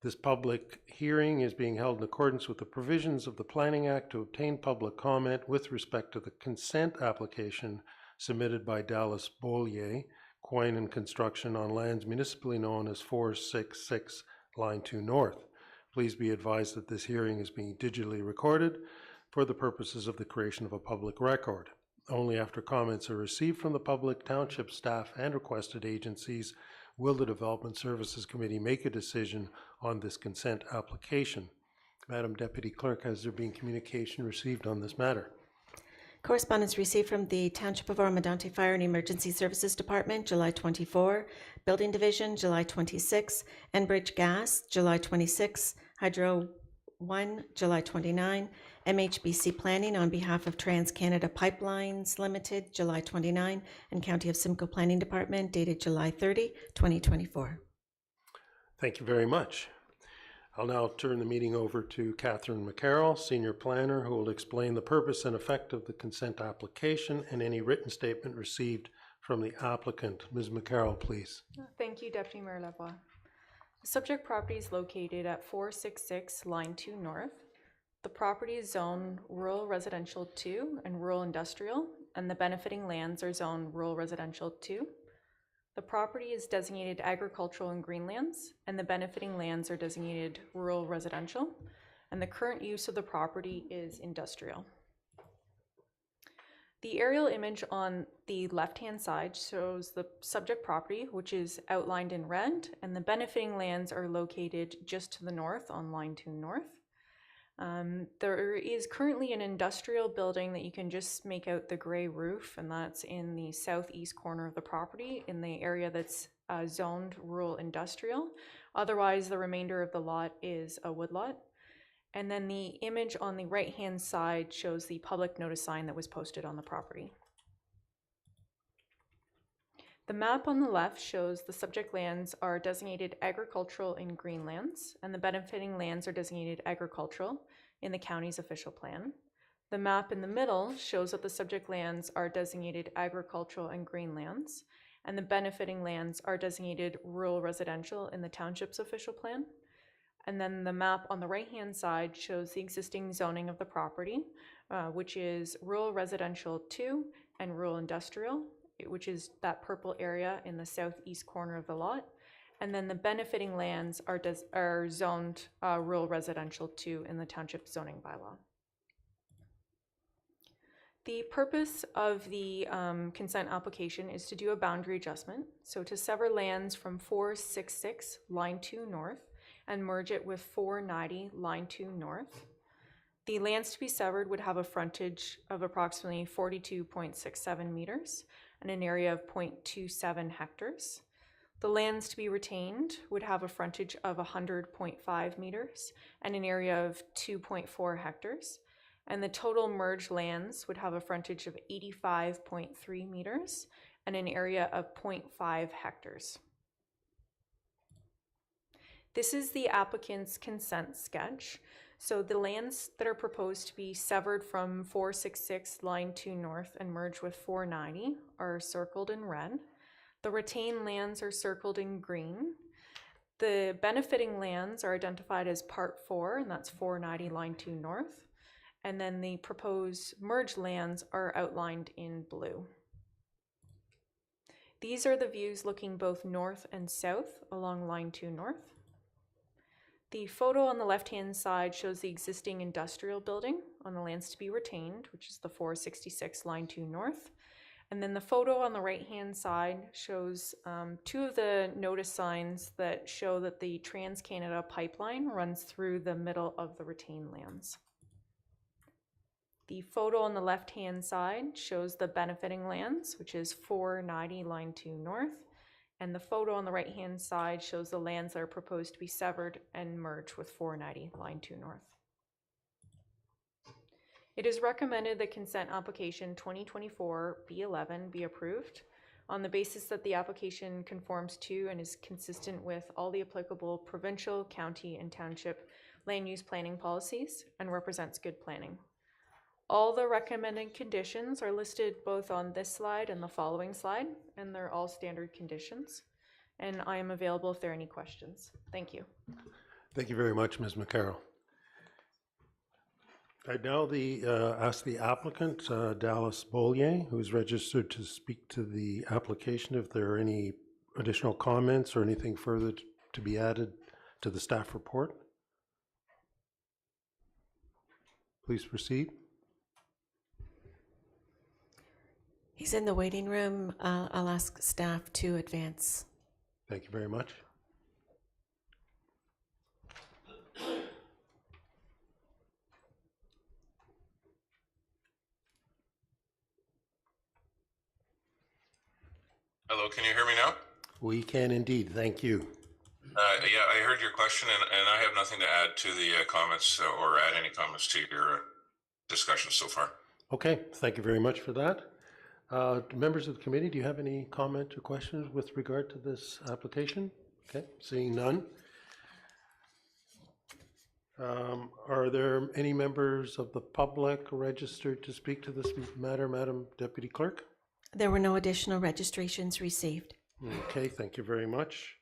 This public hearing is being held in accordance with the provisions of the Planning Act to obtain public comment with respect to the consent application submitted by Dallas Bollier, Quinnen Construction, on lands municipally known as 466 Line 2 North. Please be advised that this hearing is being digitally recorded for the purposes of the creation of a public record. Only after comments are received from the public, township staff, and requested agencies will the Development Services Committee make a decision on this consent application. Madam Deputy Clerk, has there been communication received on this matter? Correspondence received from the Township of Oro-Medonte Fire and Emergency Services Department, July 24, Building Division, July 26, Enbridge Gas, July 26, Hydro 1, July 29, MHBC Planning on behalf of Trans-Canada Pipelines Limited, July 29, and County of Simcoe Planning Department dated July 30, 2024. Thank you very much. I'll now turn the meeting over to Catherine McCarroll, Senior Planner, who will explain the purpose and effect of the consent application and any written statement received from the applicant. Ms. McCarroll, please. Thank you, Deputy Mayor Lavoie. The subject property is located at 466 Line 2 North. The property is zoned Rural Residential 2 and Rural Industrial, and the benefiting lands are zoned Rural Residential 2. The property is designated agricultural and greenlands, and the benefiting lands are designated rural residential, and the current use of the property is industrial. The aerial image on the left-hand side shows the subject property, which is outlined in red, and the benefiting lands are located just to the north on Line 2 North. There is currently an industrial building that you can just make out the gray roof, and that's in the southeast corner of the property in the area that's zoned rural industrial. Otherwise, the remainder of the lot is a woodlot. And then the image on the right-hand side shows the public notice sign that was posted on the property. The map on the left shows the subject lands are designated agricultural and greenlands, and the benefiting lands are designated agricultural in the county's official plan. The map in the middle shows that the subject lands are designated agricultural and greenlands, and the benefiting lands are designated rural residential in the township's official plan. And then the map on the right-hand side shows the existing zoning of the property, which is rural residential 2 and rural industrial, which is that purple area in the southeast corner of the lot. And then the benefiting lands are zoned rural residential 2 in the township zoning bylaw. The purpose of the consent application is to do a boundary adjustment, so to sever lands from 466 Line 2 North and merge it with 490 Line 2 North. The lands to be severed would have a frontage of approximately 42.67 meters and an area of 0.27 hectares. The lands to be retained would have a frontage of 100.5 meters and an area of 2.4 hectares. And the total merged lands would have a frontage of 85.3 meters and an area of 0.5 hectares. This is the applicant's consent sketch. So the lands that are proposed to be severed from 466 Line 2 North and merged with 490 are circled in red. The retained lands are circled in green. The benefiting lands are identified as Part 4, and that's 490 Line 2 North. And then the proposed merged lands are outlined in blue. These are the views looking both north and south along Line 2 North. The photo on the left-hand side shows the existing industrial building on the lands to be retained, which is the 466 Line 2 North. And then the photo on the right-hand side shows two of the notice signs that show that the Trans-Canada Pipeline runs through the middle of the retained lands. The photo on the left-hand side shows the benefiting lands, which is 490 Line 2 North. And the photo on the right-hand side shows the lands that are proposed to be severed and merged with 490 Line 2 North. It is recommended that consent application 2024 B11 be approved on the basis that the application conforms to and is consistent with all the applicable provincial, county, and township land use planning policies and represents good planning. All the recommended conditions are listed both on this slide and the following slide, and they're all standard conditions. And I am available if there are any questions. Thank you. Thank you very much, Ms. McCarroll. I now ask the applicant, Dallas Bollier, who is registered to speak to the application, if there are any additional comments or anything further to be added to the staff report. Please proceed. He's in the waiting room. I'll ask staff to advance. Thank you very much. Hello, can you hear me now? We can indeed. Thank you. Yeah, I heard your question, and I have nothing to add to the comments or add any comments to your discussion so far. Okay, thank you very much for that. Members of the committee, do you have any comment or questions with regard to this application? Okay, seeing none. Are there any members of the public registered to speak to this matter, Madam Deputy Clerk? There were no additional registrations received. Okay, thank you very much.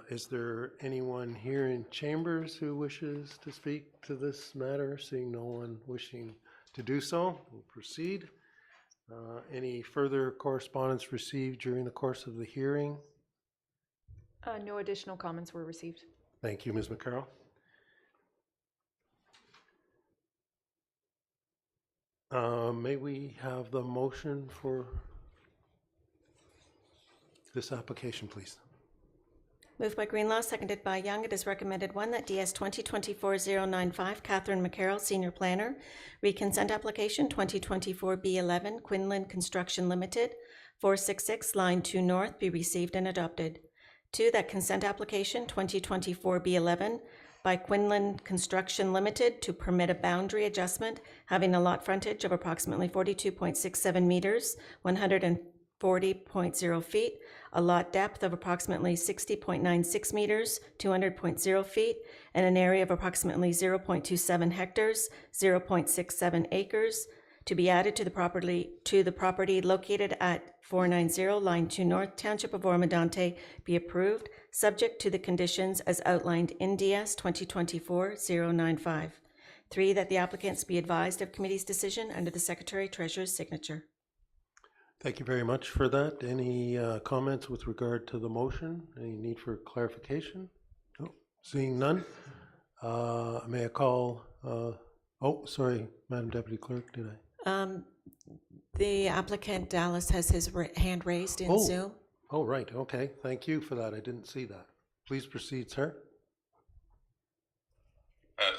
Is there anyone here in chambers who wishes to speak to this matter? Seeing no one wishing to do so, we'll proceed. Any further correspondence received during the course of the hearing? No additional comments were received. Thank you, Ms. McCarroll. May we have the motion for this application, please? Moved by Greenlaw, seconded by Young. It is recommended, one, that DS 2024-095, Catherine McCarroll, Senior Planner, reconsent application 2024-B11, Quinlan Construction Limited, 466 Line 2 North, be received and adopted. 2, that consent application 2024-B11 by Quinlan Construction Limited to permit a boundary adjustment having a lot frontage of approximately 42.67 meters, 140.0 feet, a lot depth of approximately 60.96 meters, 200.0 feet, and an area of approximately 0.27 hectares, 0.67 acres, to be added to the property located at 490 Line 2 North, Township of Oro-Medonte, be approved, subject to the conditions as outlined in DS 2024-095. 3, that the applicants be advised of committee's decision under the Secretary-Treasurer's signature. Thank you very much for that. Any comments with regard to the motion? Any need for clarification? No. Seeing none. May I call, oh, sorry, Madam Deputy Clerk, did I? The applicant, Dallas, has his hand raised in Zoom. Oh, right. Okay. Thank you for that. I didn't see that. Please proceed, sir.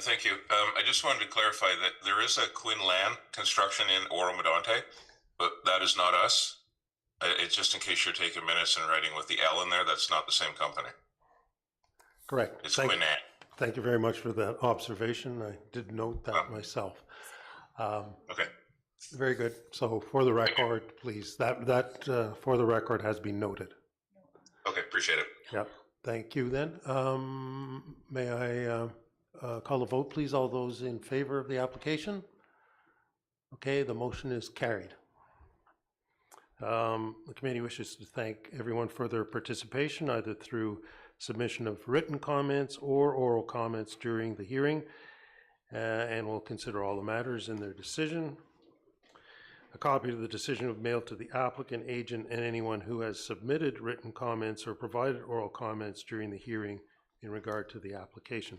Thank you. I just wanted to clarify that there is a Quinlan Construction in Oro-Medonte, but that is not us. It's just in case you're taking minutes and writing with the L in there, that's not the same company. Correct. It's Quinlan. Thank you very much for that observation. I did note that myself. Okay. Very good. So for the record, please, that for the record has been noted. Okay, appreciate it. Yep. Thank you then. May I call a vote, please? All those in favor of the application? Okay, the motion is carried. The committee wishes to thank everyone for their participation, either through submission of written comments or oral comments during the hearing, and will consider all the matters in their decision. A copy of the decision will be mailed to the applicant, agent, and anyone who has submitted written comments or provided oral comments during the hearing in regard to the application.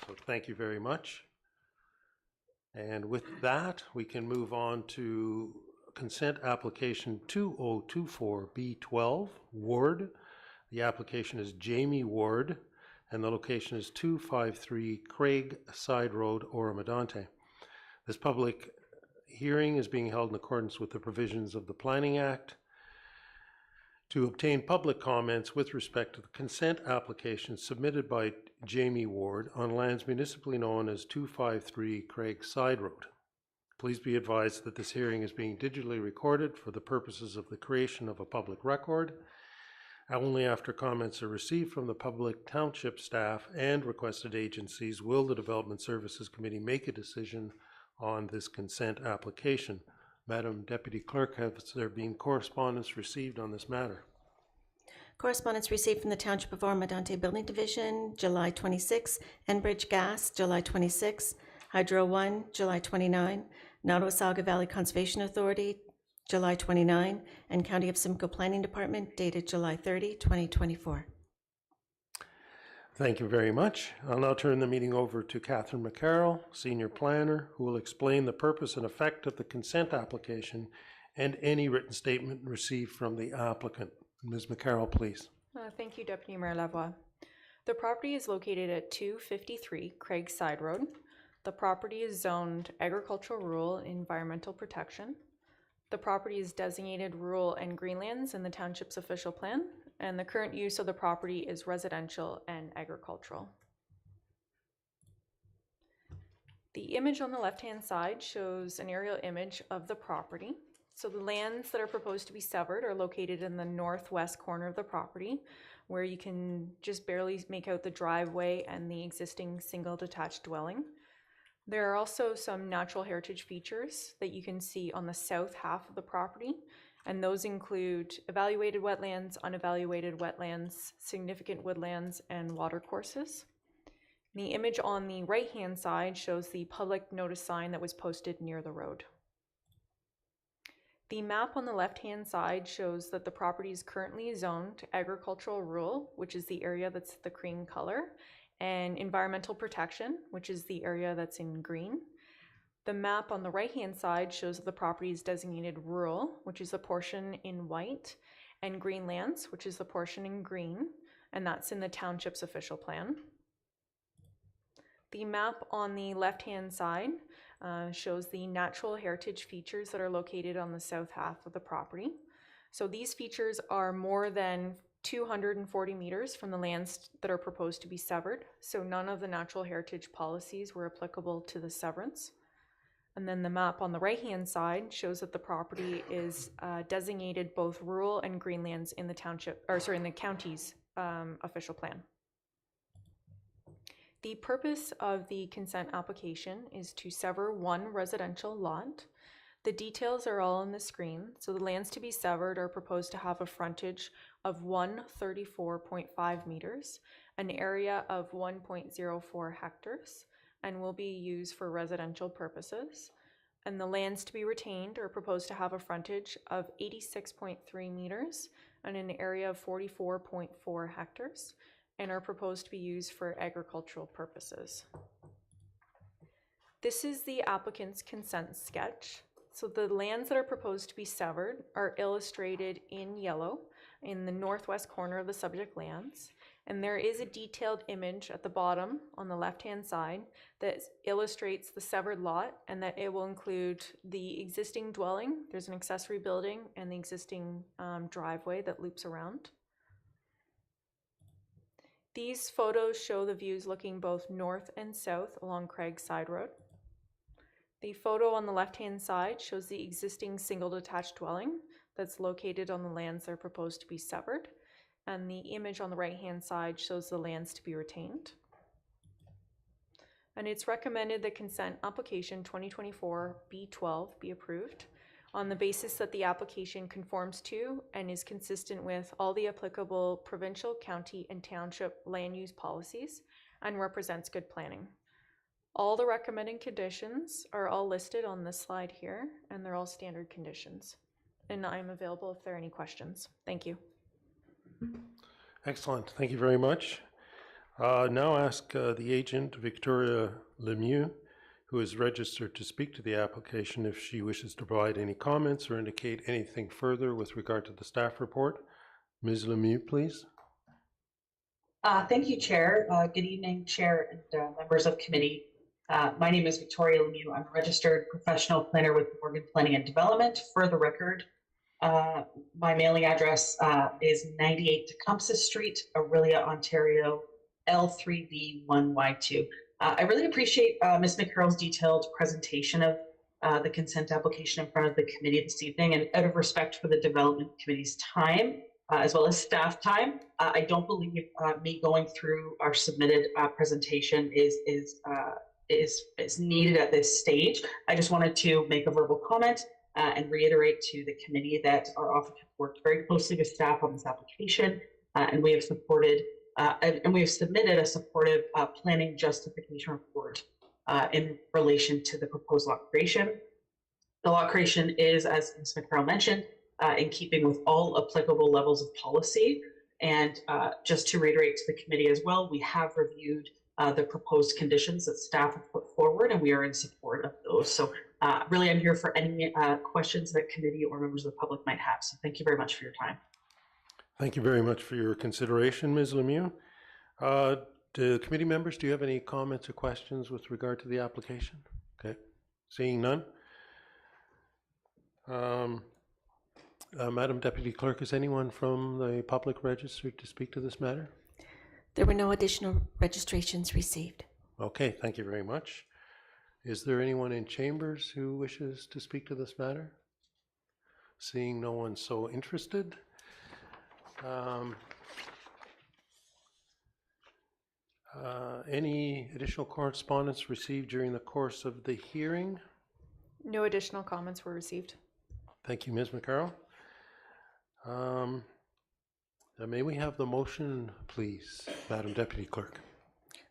So thank you very much. And with that, we can move on to consent application 2024-B12, Ward. The application is Jamie Ward, and the location is 253 Craig Side Road, Oro-Medonte. This public hearing is being held in accordance with the provisions of the Planning Act. to obtain public comments with respect to the consent application submitted by Jamie Ward on lands municipally known as 253 Craig Side Road. Please be advised that this hearing is being digitally recorded for the purposes of the creation of a public record. Only after comments are received from the public, township staff, and requested agencies will the Development Services Committee make a decision on this consent application. Madam Deputy Clerk, has there been correspondence received on this matter? Correspondence received from the Township of Oro-Medonte Building Division, July 26, Enbridge Gas, July 26, Hydro 1, July 29, Nottawasaga Valley Conservation Authority, July 29, and County of Simcoe Planning Department dated July 30, 2024. Thank you very much. I'll now turn the meeting over to Catherine McCarroll, Senior Planner, who will explain the purpose and effect of the consent application and any written statement received from the applicant. Ms. McCarroll, please. Thank you, Deputy Mayor Lavoie. The property is located at 253 Craig Side Road. The property is zoned agricultural, rural, and environmental protection. The property is designated rural and greenlands in the township's official plan, and the current use of the property is residential and agricultural. The image on the left-hand side shows an aerial image of the property. So the lands that are proposed to be severed are located in the northwest corner of the property, where you can just barely make out the driveway and the existing single detached dwelling. There are also some natural heritage features that you can see on the south half of the property, and those include evaluated wetlands, unevaluated wetlands, significant woodlands, and watercourses. The image on the right-hand side shows the public notice sign that was posted near the road. The map on the left-hand side shows that the property is currently zoned to agricultural rural, which is the area that's the cream color, and environmental protection, which is the area that's in green. The map on the right-hand side shows that the property is designated rural, which is the portion in white, and greenlands, which is the portion in green, and that's in the township's official plan. The map on the left-hand side shows the natural heritage features that are located on the south half of the property. So these features are more than 240 meters from the lands that are proposed to be severed, so none of the natural heritage policies were applicable to the severance. And then the map on the right-hand side shows that the property is designated both rural and greenlands in the township, or sorry, in the county's official plan. The purpose of the consent application is to sever one residential lot. The details are all on the screen. So the lands to be severed are proposed to have a frontage of 134.5 meters, an area of 1.04 hectares, and will be used for residential purposes. And the lands to be retained are proposed to have a frontage of 86.3 meters and an area of 44.4 hectares, and are proposed to be used for agricultural purposes. This is the applicant's consent sketch. So the lands that are proposed to be severed are illustrated in yellow in the northwest corner of the subject lands. And there is a detailed image at the bottom on the left-hand side that illustrates the severed lot, and that it will include the existing dwelling, there's an accessory building, and the existing driveway that loops around. These photos show the views looking both north and south along Craig Side Road. The photo on the left-hand side shows the existing single detached dwelling that's located on the lands that are proposed to be severed, and the image on the right-hand side shows the lands to be retained. And it's recommended that consent application 2024 B12 be approved on the basis that the application conforms to and is consistent with all the applicable provincial, county, and township land use policies and represents good planning. All the recommended conditions are all listed on this slide here, and they're all standard conditions. And I'm available if there are any questions. Thank you. Excellent. Thank you very much. Now ask the agent, Victoria Lemieux, who is registered to speak to the application, if she wishes to provide any comments or indicate anything further with regard to the staff report. Ms. Lemieux, please. Thank you, Chair. Good evening, Chair and members of committee. My name is Victoria Lemieux. I'm a registered professional planner with Morgan Planning and Development. For the record, My mailing address is 98 Tecumseh Street, Orillia, Ontario, L3V1Y2. I really appreciate Ms. McCarroll's detailed presentation of the consent application in front of the committee this evening, and out of respect for the Development Committee's time, as well as staff time, I don't believe me going through our submitted presentation is needed at this stage. I just wanted to make a verbal comment and reiterate to the committee that our office has worked very closely with staff on this application, and we have supported and we have submitted a supportive planning justification report in relation to the proposed lot creation. The lot creation is, as Ms. McCarroll mentioned, in keeping with all applicable levels of policy. And just to reiterate to the committee as well, we have reviewed the proposed conditions that staff have put forward, and we are in support of those. So really, I'm here for any questions that committee or members of the public might have. So thank you very much for your time. Thank you very much for your consideration, Ms. Lemieux. Do committee members, do you have any comments or questions with regard to the application? Okay, seeing none. Madam Deputy Clerk, is anyone from the public registered to speak to this matter? There were no additional registrations received. Okay, thank you very much. Is there anyone in chambers who wishes to speak to this matter? Seeing no one so interested. Any additional correspondence received during the course of the hearing? No additional comments were received. Thank you, Ms. McCarroll. May we have the motion, please, Madam Deputy Clerk?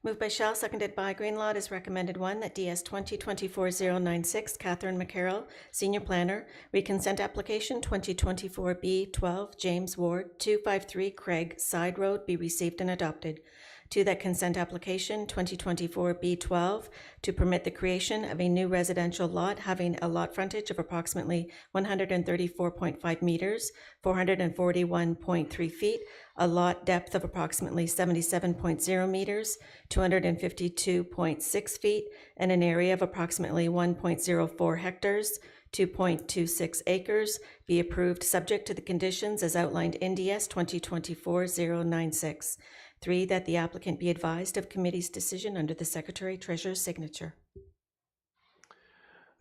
Moved by Shell, seconded by Greenlaw, is recommended one, that DS 2024-096, Catherine McCarroll, Senior Planner, Reconsent Application 2024B12, James Ward, 253 Craig Side Road, be received and adopted. Two, that consent application 2024B12 to permit the creation of a new residential lot having a lot frontage of approximately 134.5 meters, 441.3 feet, a lot depth of approximately 77.0 meters, 252.6 feet, and an area of approximately 1.04 hectares, 2.26 acres, be approved subject to the conditions as outlined in DS 2024-096. 3, that the applicant be advised of committee's decision under the Secretary-Treasurer's signature.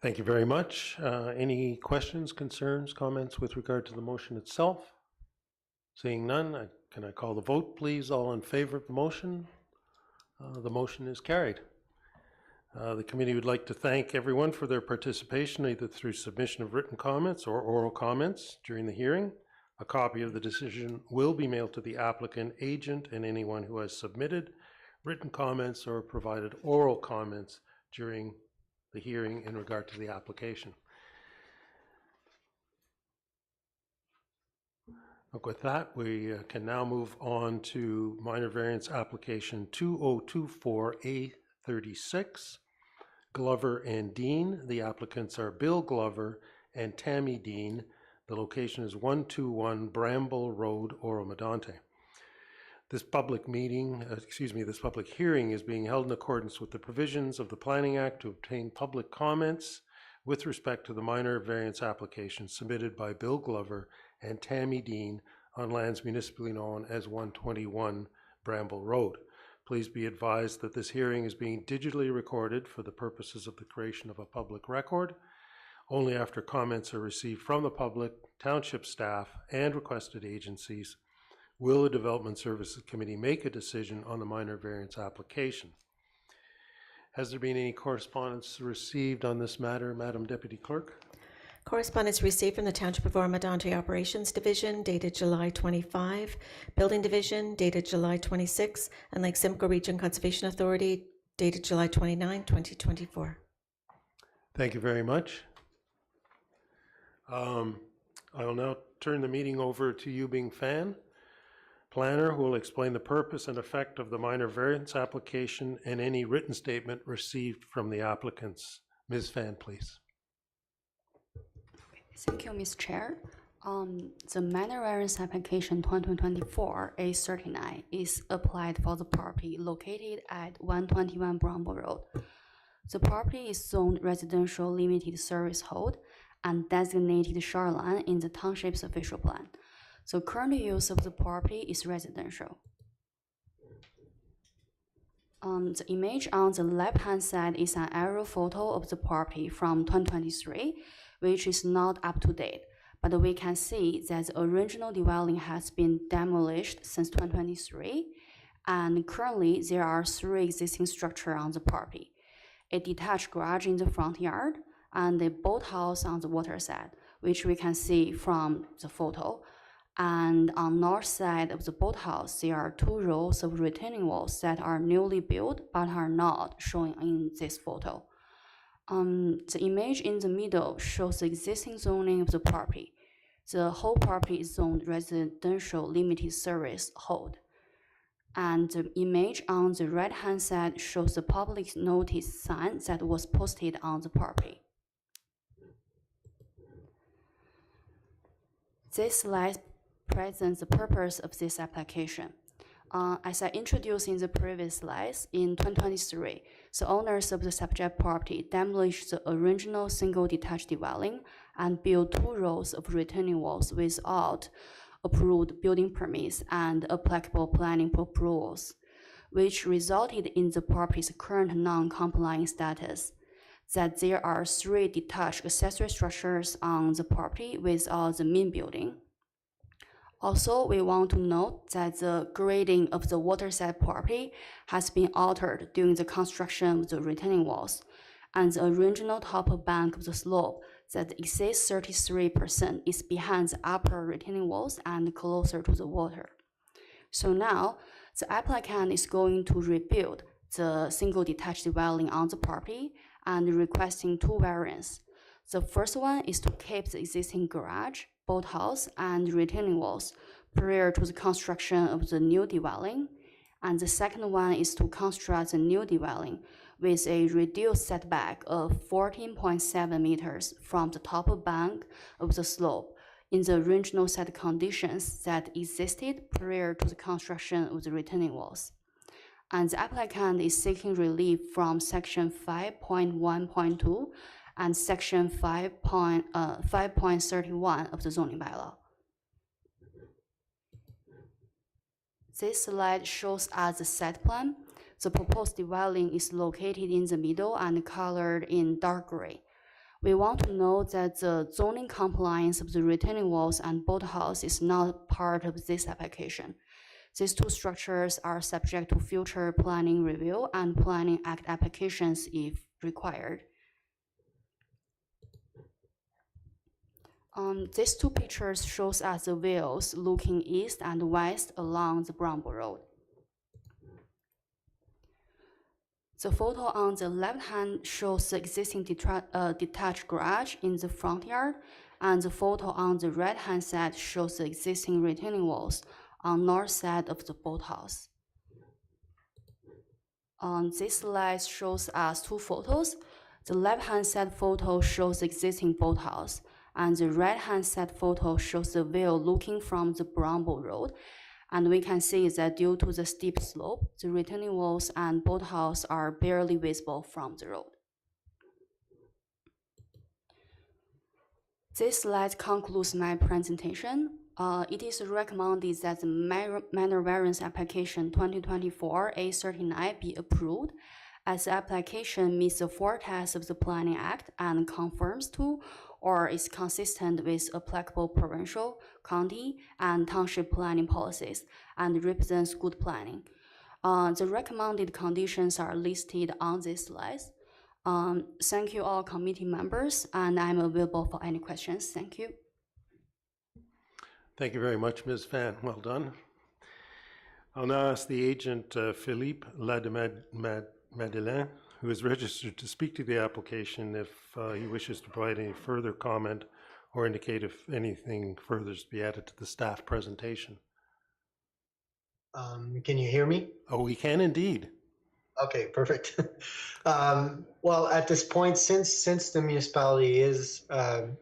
Thank you very much. Any questions, concerns, comments with regard to the motion itself? Seeing none, can I call the vote, please? All in favor of the motion? The motion is carried. The committee would like to thank everyone for their participation, either through submission of written comments or oral comments during the hearing. A copy of the decision will be mailed to the applicant, agent, and anyone who has submitted written comments or provided oral comments during the hearing in regard to the application. With that, we can now move on to minor variance application 2024A36, Glover and Dean. The applicants are Bill Glover and Tammy Dean. The location is 121 Bramble Road, Oro-Medonte. This public hearing is being held in accordance with the provisions of the Planning Act to obtain public comments with respect to the minor variance application submitted by Bill Glover and Tammy Dean on lands municipally known as 121 Bramble Road. Please be advised that this hearing is being digitally recorded for the purposes of the creation of a public record. Only after comments are received from the public, township staff, and requested agencies will the Development Services Committee make a decision on the minor variance application. Has there been any correspondence received on this matter, Madam Deputy Clerk? Correspondence received from the Township of Oro-Medonte Operations Division dated July 25, Building Division dated July 26, and Lake Simcoe Region Conservation Authority dated July 29, 2024. Thank you very much. I will now turn the meeting over to Yu Bing Fan, planner, who will explain the purpose and effect of the minor variance application and any written statement received from the applicants. Ms. Fan, please. Thank you, Ms. Chair. The minor variance application 2024 A39 is applied for the property located at 121 Bramble Road. The property is zoned residential limited service hold and designated shoreline in the township's official plan. So current use of the property is residential. The image on the left-hand side is an aerial photo of the property from 2023, which is not up to date, but we can see that the original dwelling has been demolished since 2023, and currently there are 3 existing structures on the property: a detached garage in the front yard, and a boathouse on the water side, which we can see from the photo. And on north side of the boathouse, there are 2 rows of retaining walls that are newly built but are not shown in this photo. The image in the middle shows the existing zoning of the property. The whole property is zoned residential limited service hold. And the image on the right-hand side shows the public notice sign that was posted on the property. This slide presents the purpose of this application. As I introduced in the previous slides, in 2023, the owners of the subject property demolished the original single detached dwelling and built 2 rows of retaining walls without approved building permits and applicable planning approvals, which resulted in the property's current non-compliant status, that there are 3 detached accessory structures on the property without the main building. Also, we want to note that the grading of the waterside property has been altered during the construction of the retaining walls, and the original top bank of the slope that exceeds 33% is behind the upper retaining walls and closer to the water. So now, the applicant is going to rebuild the single detached dwelling on the property and requesting 2 variants. The first one is to keep the existing garage, boathouse, and retaining walls prior to the construction of the new dwelling. And the second one is to construct the new dwelling with a reduced setback of 14.7 meters from the top bank of the slope in the original set conditions that existed prior to the construction of the retaining walls. And the applicant is seeking relief from Section 5.1.2 and Section 5.31 of the zoning bylaw. This slide shows us the site plan. The proposed dwelling is located in the middle and colored in dark gray. We want to note that the zoning compliance of the retaining walls and boathouse is not part of this application. These 2 structures are subject to future planning review and planning act applications if required. These 2 pictures shows us the views looking east and west along the Brownbull Road. The photo on the left hand shows the existing detached garage in the front yard, and the photo on the right hand side shows the existing retaining walls on north side of the boathouse. This slide shows us 2 photos. The left hand side photo shows the existing boathouse, and the right-hand side photo shows the view looking from the Brownbull Road. And we can see that due to the steep slope, the retaining walls and boathouse are barely visible from the road. This slide concludes my presentation. It is recommended that the minor variance application 2024 A39 be approved, as the application meets the 4 tests of the Planning Act and conforms to or is consistent with applicable provincial, county, and township planning policies and represents good planning. The recommended conditions are listed on this slide. Thank you all committee members, and I'm available for any questions. Thank you. Thank you very much, Ms. Fan. Well done. I'll now ask the agent, Philippe Lademadeleine, who is registered to speak to the application, if he wishes to provide any further comment or indicate if anything further is to be added to the staff presentation. Can you hear me? Oh, we can indeed. Okay, perfect. Well, at this point, since the municipality is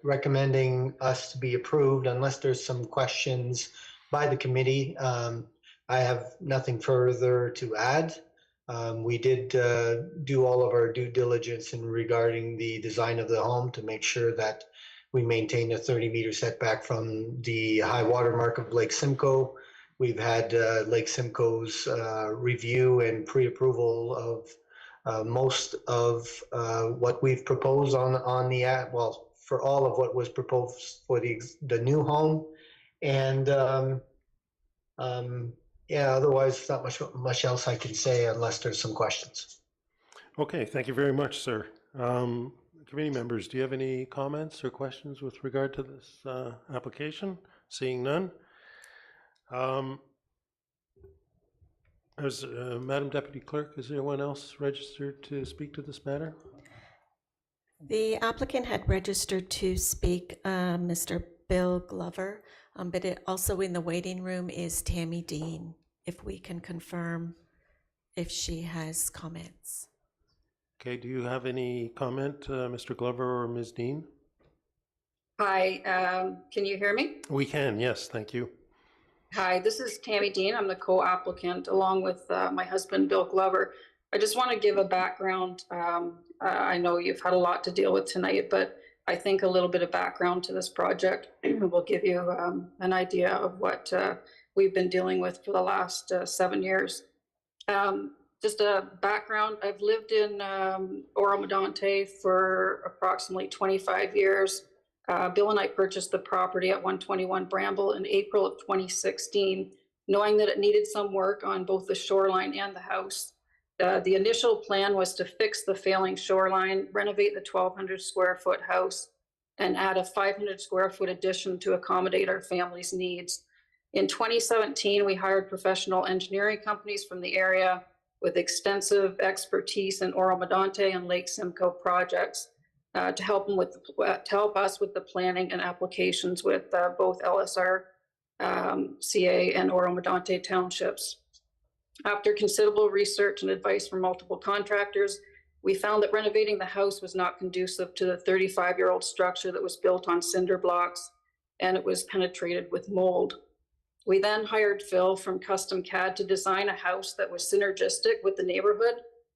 recommending us to be approved, unless there's some questions by the committee, I have nothing further to add. We did do all of our due diligence in regarding the design of the home to make sure that We maintain a 30-meter setback from the high water mark of Lake Simcoe. We've had Lake Simcoe's review and pre-approval of most of what we've proposed on the well, for all of what was proposed for the new home, and yeah, otherwise not much else I can say unless there's some questions. Okay, thank you very much, sir. Committee members, do you have any comments or questions with regard to this application? Seeing none. Madam Deputy Clerk, is there anyone else registered to speak to this matter? The applicant had registered to speak, Mr. Bill Glover, but also in the waiting room is Tammy Dean, if we can confirm if she has comments. Okay, do you have any comment, Mr. Glover or Ms. Dean? Hi, can you hear me? We can, yes, thank you. Hi, this is Tammy Dean. I'm the co-applicant along with my husband, Bill Glover. I just want to give a background. I know you've had a lot to deal with tonight, but I think a little bit of background to this project will give you an idea of what we've been dealing with for the last 7 years. Just a background, I've lived in Oro-Medonte for approximately 25 years. Bill and I purchased the property at 121 Bramble in April of 2016, knowing that it needed some work on both the shoreline and the house. The initial plan was to fix the failing shoreline, renovate the 1,200 square foot house, and add a 500 square foot addition to accommodate our family's needs. In 2017, we hired professional engineering companies from the area with extensive expertise in Oro-Medonte and Lake Simcoe projects to help us with the planning and applications with both LSR, CA, and Oro-Medonte townships. After considerable research and advice from multiple contractors, we found that renovating the house was not conducive to the 35-year-old structure that was built on cinder blocks, and it was penetrated with mold. We then hired Phil from Custom CAD to design a house that was synergistic with the neighborhood,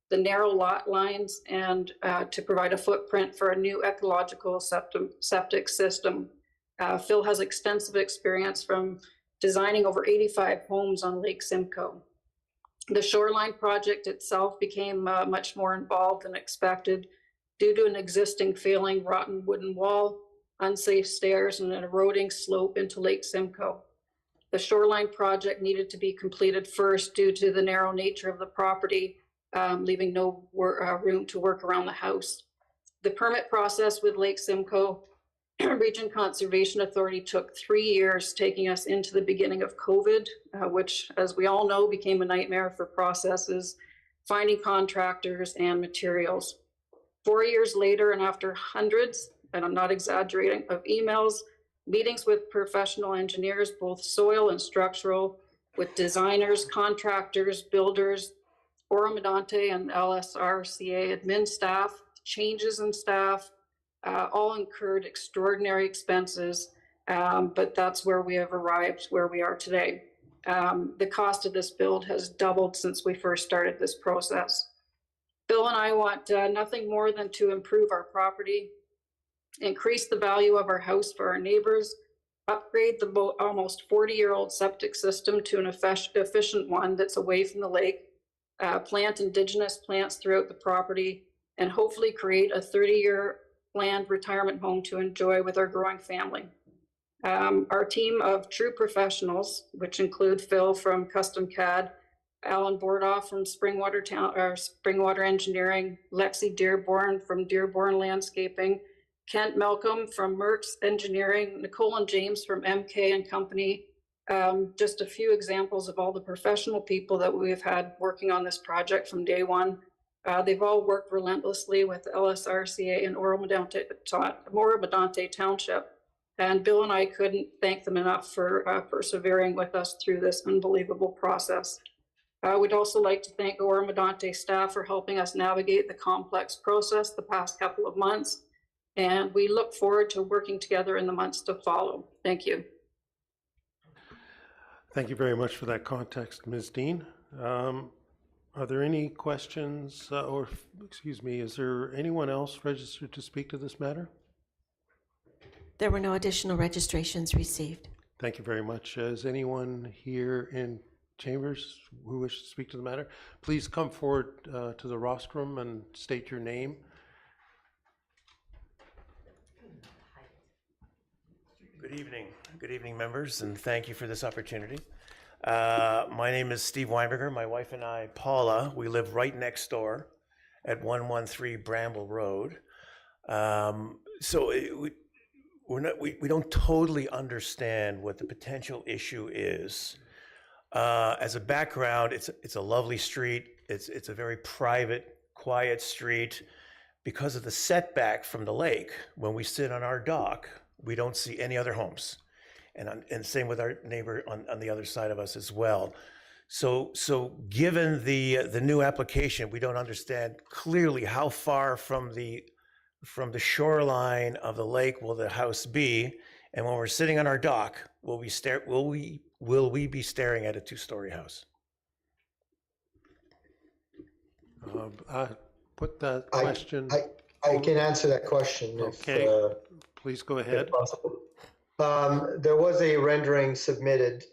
the narrow lot lines, and to provide a footprint for a new ecological septic system. Phil has extensive experience from designing over 85 homes on Lake Simcoe. The shoreline project itself became much more involved than expected due to an existing failing rotten wooden wall, unsafe stairs, and an eroding slope into Lake Simcoe. The shoreline project needed to be completed first due to the narrow nature of the property, leaving no room to work around the house. The permit process with Lake Simcoe Region Conservation Authority took 3 years, taking us into the beginning of COVID, which, as we all know, became a nightmare for processes, finding contractors and materials. 4 years later, and after hundreds, and I'm not exaggerating, of emails, meetings with professional engineers, both soil and structural, with designers, contractors, builders, Oro-Medonte and LSRCA admin staff, changes in staff, all incurred extraordinary expenses, but that's where we have arrived, where we are today. The cost of this build has doubled since we first started this process. Bill and I want nothing more than to improve our property, increase the value of our house for our neighbors, upgrade the almost 40-year-old septic system to an efficient one that's away from the lake, plant indigenous plants throughout the property, and hopefully create a 30-year planned retirement home to enjoy with our growing family. Our team of true professionals, which include Phil from Custom CAD, Alan Bordoff from Springwater Engineering, Lexi Dearborn from Dearborn Landscaping, Kent Malcolm from Merck's Engineering, Nicole and James from MK and Company. Just a few examples of all the professional people that we've had working on this project from day one. They've all worked relentlessly with LSRCA and Oro-Medonte Township. And Bill and I couldn't thank them enough for persevering with us through this unbelievable process. We'd also like to thank Oro-Medonte staff for helping us navigate the complex process the past couple of months. And we look forward to working together in the months to follow. Thank you. Thank you very much for that context, Ms. Dean. Are there any questions is there anyone else registered to speak to this matter? There were no additional registrations received. Thank you very much. Is anyone here in chambers who wishes to speak to the matter? Please come forward to the rostrum and state your name. Good evening. Good evening, members, and thank you for this opportunity. My name is Steve Weinberger. My wife and I, Paula, we live right next door at 113 Bramble Road. We don't totally understand what the potential issue is. As a background, it's a lovely street. It's a very private, quiet street. Because of the setback from the lake, when we sit on our dock, we don't see any other homes. And same with our neighbor on the other side of us as well. So given the new application, we don't understand clearly how far from the shoreline of the lake will the house be, and when we're sitting on our dock, will we be staring at a two-story house? Put that question. I can answer that question. Okay, please go ahead. If possible. There was a rendering submitted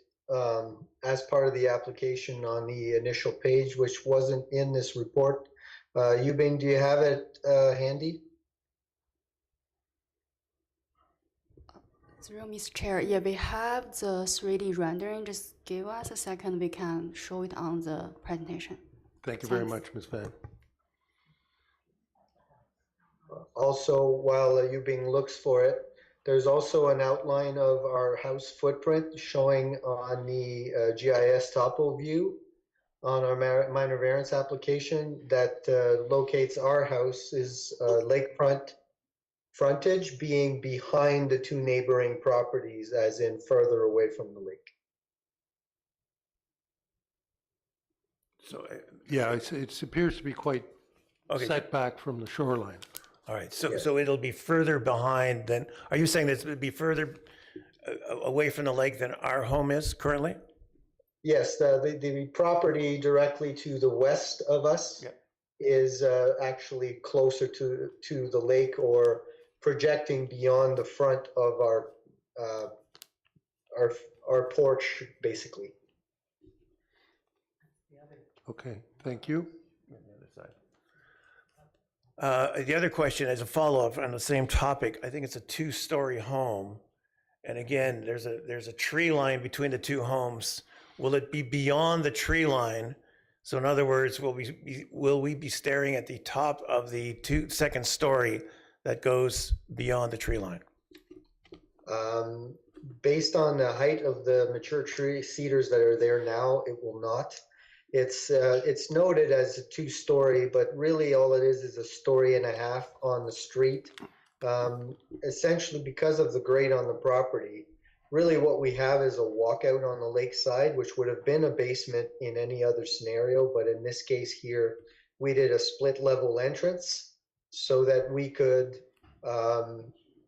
as part of the application on the initial page, which wasn't in this report. Yubing, do you have it handy? Through Mr. Chair, yeah, we have the 3D rendering. Just give us a second, we can show it on the presentation. Thank you very much, Ms. Van. Also, while Yubing looks for it, there's also an outline of our house footprint showing on the GIS topo view on our minor variance application that locates our house's lakefront frontage being behind the two neighboring properties, as in further away from the lake. So, yeah, it appears to be quite set back from the shoreline. All right, so it'll be further behind than, are you saying that it would be further away from the lake than our home is currently? Yes, the property directly to the west of us is actually closer to the lake, or projecting beyond the front of our porch, basically. Okay, thank you. The other question, as a follow-up on the same topic, I think it's a two-story home. And again, there's a tree line between the two homes. Will it be beyond the tree line? So in other words, will we be staring at the top of the second story that goes beyond the tree line? Based on the height of the mature tree cedars that are there now, it will not. It's noted as a two-story, but really all it is a story and a half on the street. Essentially, because of the grade on the property, really what we have is a walkout on the lake side, which would have been a basement in any other scenario. But in this case here, we did a split level entrance so that we could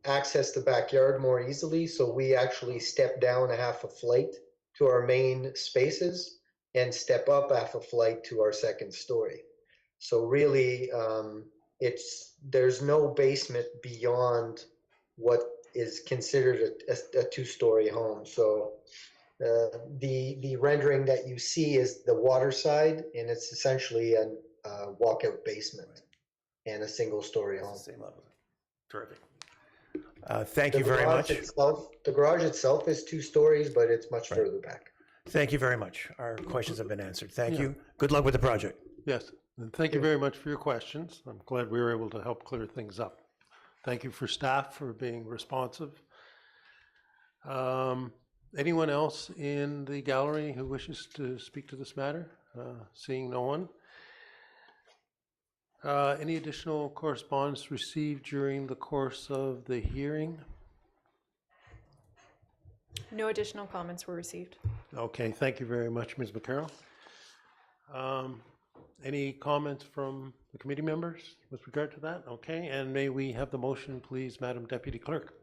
access the backyard more easily. So we actually stepped down a half a flight to our main spaces and step up half a flight to our second story. So really, there's no basement beyond what is considered a two-story home. So the rendering that you see is the water side, and it's essentially a walkout basement and a single-story home. Same level. Terrific. Thank you very much. The garage itself is 2 stories, but it's much further back. Thank you very much. Our questions have been answered. Thank you. Good luck with the project. Yes, and thank you very much for your questions. I'm glad we were able to help clear things up. Thank you for staff for being responsive. Anyone else in the gallery who wishes to speak to this matter? Seeing no one. Any additional correspondence received during the course of the hearing? No additional comments were received. Okay, thank you very much, Ms. McCarroll. Any comments from the committee members with regard to that? Okay, and may we have the motion, please, Madam Deputy Clerk?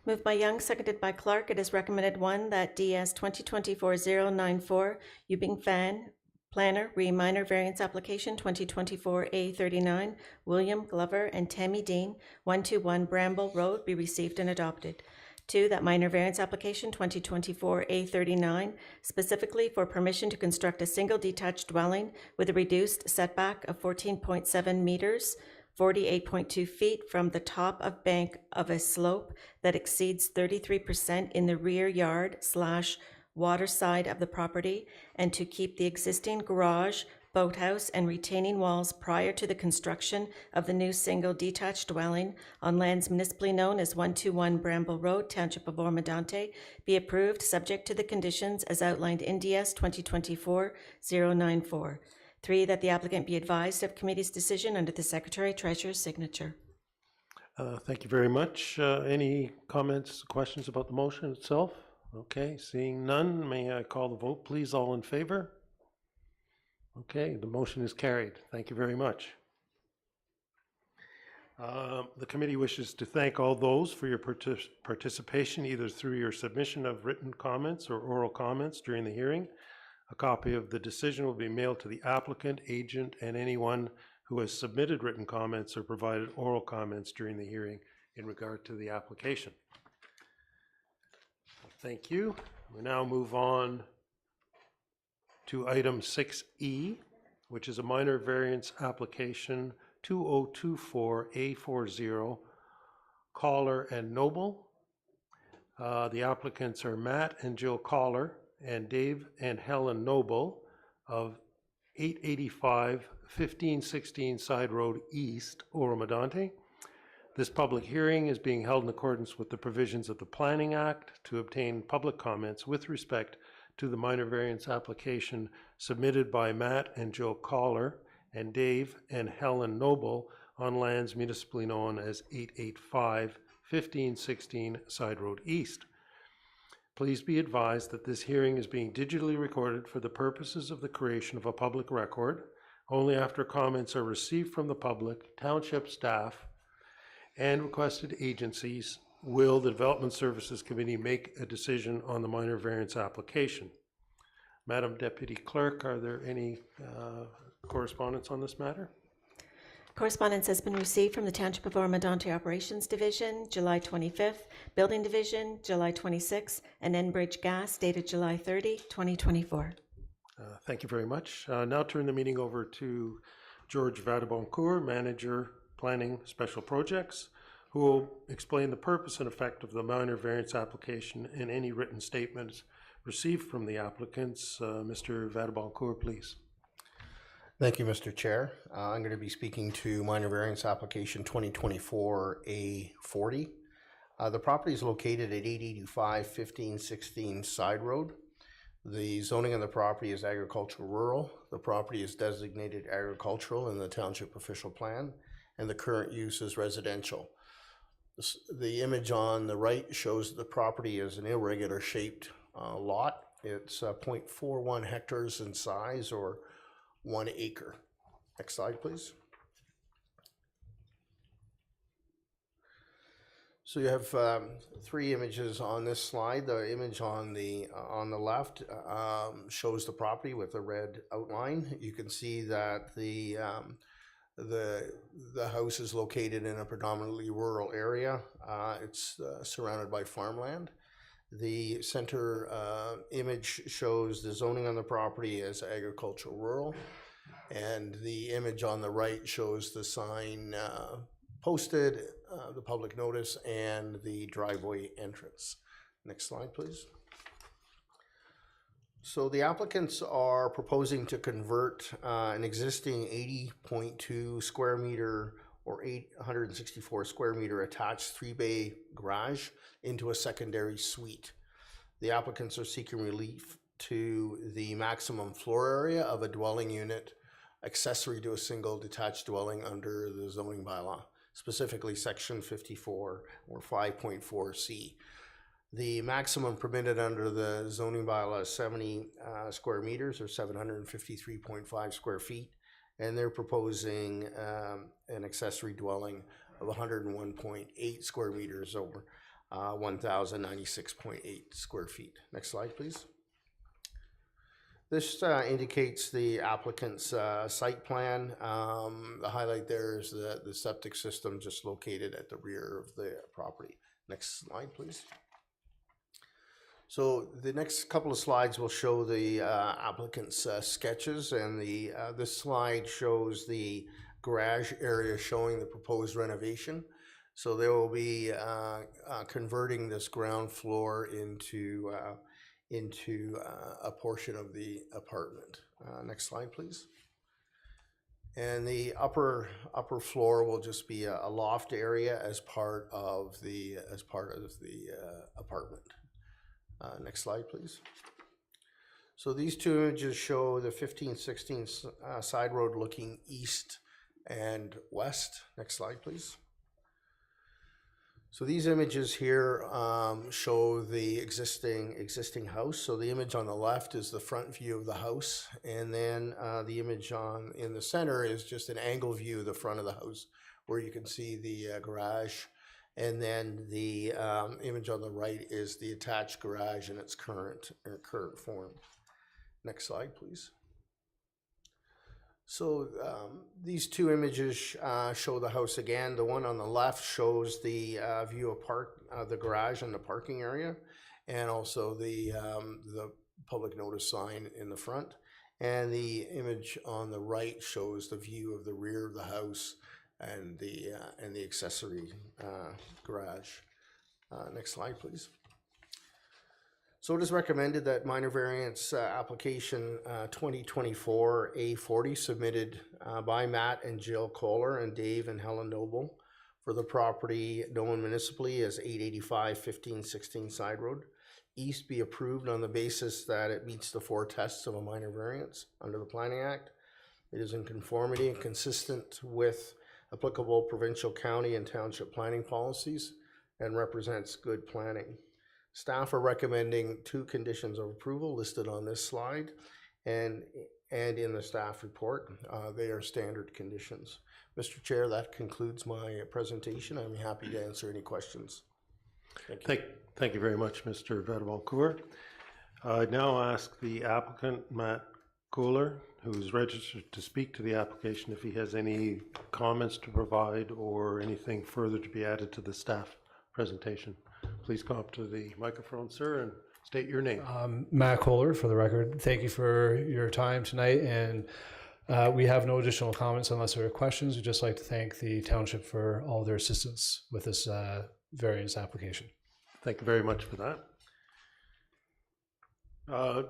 Moved by Young, seconded by Clark. It is recommended, 1, that DS 2024-094 Yubing Fan Planner, minor variance application 2024-A39, William Glover and Tammy Dean, 121 Bramble Road, be received and adopted. 2, that minor variance application 2024-A39, specifically for permission to construct a single detached dwelling with a reduced setback of 14.7 meters, 48.2 feet from the top of bank of a slope that exceeds 33% in the rear yard / water side of the property, and to keep the existing garage, boathouse, and retaining walls prior to the construction of the new single detached dwelling on lands municipally known as 121 Bramble Road, Township of Oro-Medonte, be approved subject to the conditions as outlined in DS 2024-094. 3, that the applicant be advised of committee's decision under the Secretary-Treasurer's signature. Thank you very much. Any comments, questions about the motion itself? Okay, seeing none, may I call the vote, please? All in favor? Okay, the motion is carried. Thank you very much. The committee wishes to thank all those for your participation, either through your submission of written comments or oral comments during the hearing. A copy of the decision will be mailed to the applicant, agent, and anyone who has submitted written comments or provided oral comments during the hearing in regard to the application. Thank you. We now move on to item 6E, which is a minor variance application 2024-A40, Collar and Noble. The applicants are Matt and Jill Collar and Dave and Helen Noble of 885 1516 Side Road East, Oro-Medonte. This public hearing is being held in accordance with the provisions of the Planning Act to obtain public comments with respect to the minor variance application submitted by Matt and Joe Collar and Dave and Helen Noble on lands municipally known as 885 1516 Side Road East. Please be advised that this hearing is being digitally recorded for the purposes of the creation of a public record. Only after comments are received from the public, township staff, and requested agencies will the Development Services Committee make a decision on the minor variance application. Madam Deputy Clerk, are there any correspondence on this matter? Correspondence has been received from the Township of Oro-Medonte Operations Division, July 25th, Building Division, July 26th, and Enbridge Gas, dated July 30, 2024. Thank you very much. Now turn the meeting over to George Vadaboncourt, Manager, Planning Special Projects, who will explain the purpose and effect of the minor variance application and any written statements received from the applicants. Mr. Vadaboncourt, please. Thank you, Mr. Chair. I'm going to be speaking to minor variance application 2024-A40. The property is located at 885 1516 Side Road. The zoning of the property is agricultural rural. The property is designated agricultural in the township official plan, and the current use is residential. The image on the right shows the property as an irregular shaped lot. It's 0.41 hectares in size, or 1 acre. Next slide, please. So you have 3 images on this slide. The image on the left shows the property with a red outline. You can see that the house is located in a predominantly rural area. It's surrounded by farmland. The center image shows the zoning on the property as agricultural rural, and the image on the right shows the sign posted, the public notice, and the driveway entrance. Next slide, please. So the applicants are proposing to convert an existing 80.2 square meter or 864 square meter attached 3-bay garage into a secondary suite. The applicants are seeking relief to the maximum floor area of a dwelling unit accessory to a single detached dwelling under the zoning bylaw, specifically section 54 or 5.4C. The maximum permitted under the zoning bylaw is 70 square meters, or 753.5 square feet, and they're proposing an accessory dwelling of 101.8 square meters, over 1,096.8 square feet. Next slide, please. This indicates the applicant's site plan. The highlight there is the septic system just located at the rear of the property. Next slide, please. So the next couple of slides will show the applicant's sketches, and this slide shows the garage area showing the proposed renovation. So they will be converting this ground floor into a portion of the apartment. Next slide, please. And the upper floor will just be a loft area as part of the apartment. Next slide, please. So these two images show the 1516 side road looking east and west. Next slide, please. So these images here show the existing house. So the image on the left is the front view of the house, and then the image in the center is just an angle view of the front of the house, where you can see the garage. And then the image on the right is the attached garage in its current form. Next slide, please. So these two images show the house again. The one on the left shows the view of the garage and the parking area, and also the public notice sign in the front. And the image on the right shows the view of the rear of the house and the accessory garage. Next slide, please. So it is recommended that minor variance application 2024 A40 submitted by Matt and Jill Kohler and Dave and Helen Noble for the property known municipally as 885 1516 Side Road East be approved on the basis that it meets the 4 tests of a minor variance under the Planning Act. It is in conformity and consistent with applicable provincial, county, and township planning policies and represents good planning. Staff are recommending 2 conditions of approval listed on this slide and in the staff report. They are standard conditions. Mr. Chair, that concludes my presentation. I'm happy to answer any questions. Thank you. Thank you very much, Mr. Vadabancourt. I now ask the applicant, Matt Kohler, who's registered to speak to the application, if he has any comments to provide or anything further to be added to the staff presentation. Please come up to the microphone, sir, and state your name. Matt Kohler, for the record. Thank you for your time tonight, and we have no additional comments unless there are questions. We'd just like to thank the township for all their assistance with this variance application. Thank you very much for that.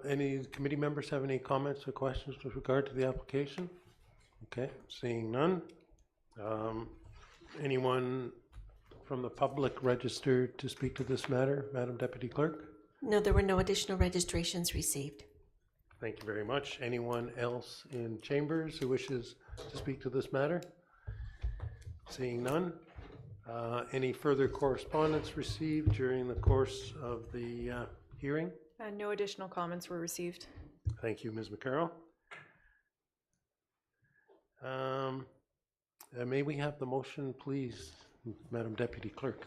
Any committee members have any comments or questions with regard to the application? Okay, seeing none. Anyone from the public registered to speak to this matter, Madam Deputy Clerk? No, there were no additional registrations received. Thank you very much. Anyone else in chambers who wishes to speak to this matter? Seeing none. Any further correspondence received during the course of the hearing? No additional comments were received. Thank you, Ms. McCarroll. May we have the motion, please, Madam Deputy Clerk?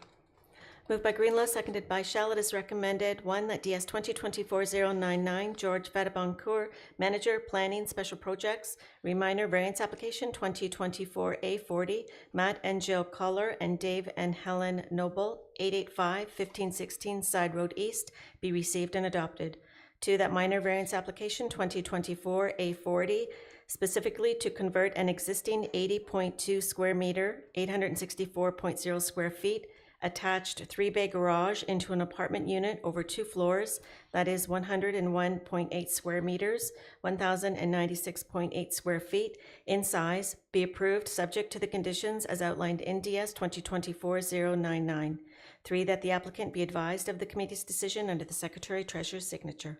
Moved by Greenlaw, seconded by Shell. It is recommended, 1, that DS 2024-099, George Vadabancourt, Manager, Planning, Special Projects, Minor Variance Application 2024-A40, Matt and Jill Kohler and Dave and Helen Noble, 885-1516 Side Road East, be received and adopted. 2, that minor variance application 2024-A40, specifically to convert an existing 80.2 square meter, 864.0 square feet, attached 3-bay garage into an apartment unit over 2 floors, that is 101.8 square meters, 1,096.8 square feet in size, be approved subject to the conditions as outlined in DS 2024-099. 3, that the applicant be advised of the committee's decision under the Secretary Treasurer's signature.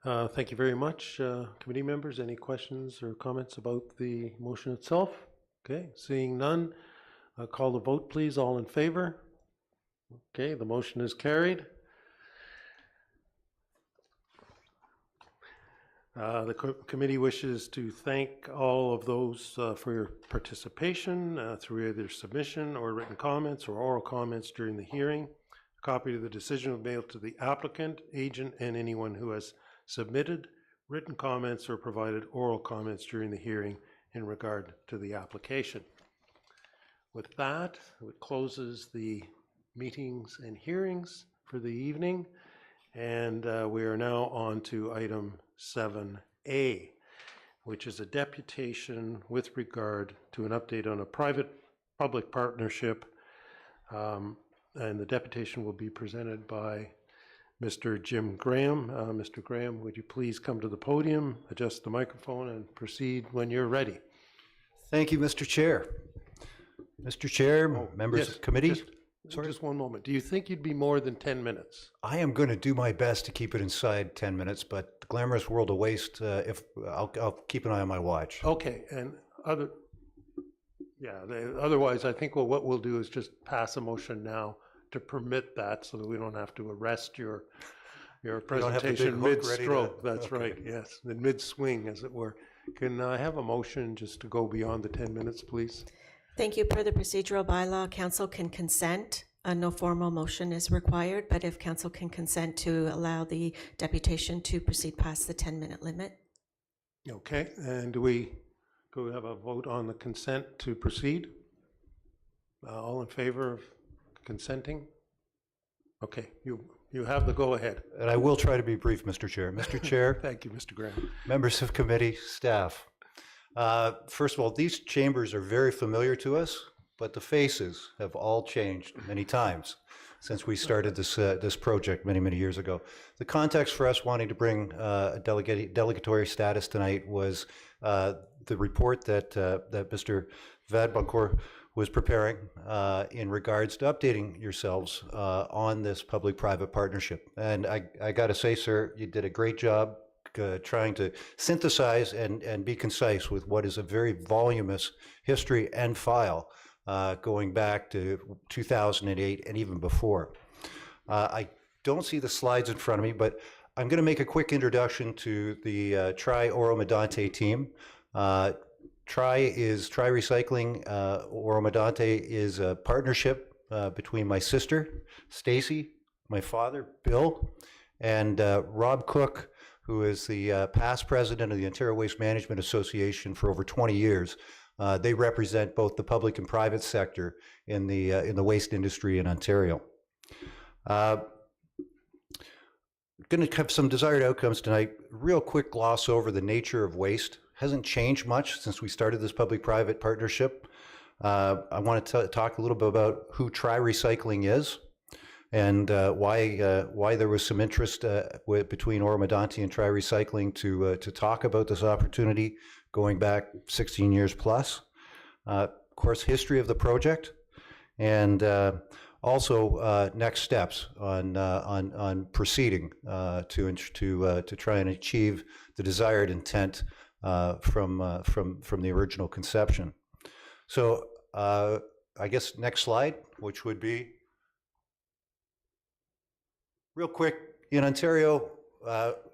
Thank you very much. Committee members, any questions or comments about the motion itself? Okay, seeing none. Call the vote, please. All in favor? Okay, the motion is carried. The committee wishes to thank all of those for your participation through either submission or written comments or oral comments during the hearing. A copy of the decision will be mailed to the applicant, agent, and anyone who has submitted written comments or provided oral comments during the hearing in regard to the application. With that, it closes the meetings and hearings for the evening, and we are now on to item 7A, which is a deputation with regard to an update on a private-public partnership, and the deputation will be presented by Mr. Jim Graham. Mr. Graham, would you please come to the podium, adjust the microphone, and proceed when you're ready? Thank you, Mr. Chair. Mr. Chair, members of the committee. Just one moment. Do you think you'd be more than 10 minutes? I am going to do my best to keep it inside 10 minutes, but the glamorous world of waste, I'll keep an eye on my watch. Okay, and otherwise, I think what we'll do is just pass a motion now to permit that so that we don't have to arrest your presentation mid-stroke. That's right, yes, in mid-swing, as it were. Can I have a motion just to go beyond the 10 minutes, please? Thank you. Per the procedural bylaw, council can consent. No formal motion is required, but if council can consent to allow the deputation to proceed past the 10-minute limit. Okay, and do we have a vote on the consent to proceed? All in favor of consenting? Okay, you have the go-ahead. And I will try to be brief, Mr. Chair. Mr. Chair. Thank you, Mr. Graham. Members of committee, staff. First of all, these chambers are very familiar to us, but the faces have all changed many times since we started this project many years ago. The context for us wanting to bring a delegatory status tonight was the report that Mr. Vadbancourt was preparing in regards to updating yourselves on this public-private partnership. And I got to say, sir, you did a great job trying to synthesize and be concise with what is a very voluminous history and file going back to 2008 and even before. I don't see the slides in front of me, but I'm going to make a quick introduction to the Oro-Medonte team. Tri Recycling Oro-Medonte is a partnership between my sister, Stacy, my father, Bill, and Rob Cook, who is the past president of the Ontario Waste Management Association for over 20 years. They represent both the public and private sector in the waste industry in Ontario. Going to have some desired outcomes tonight. Real quick gloss over the nature of waste. Hasn't changed much since we started this public-private partnership. I want to talk a little bit about who Tri Recycling is, and why there was some interest between Oro-Medonte and Tri Recycling to talk about this opportunity going back 16 years plus. Of course, history of the project, and also next steps on proceeding to try and achieve the desired intent from the original conception. So I guess next slide, which would be real quick. In Ontario,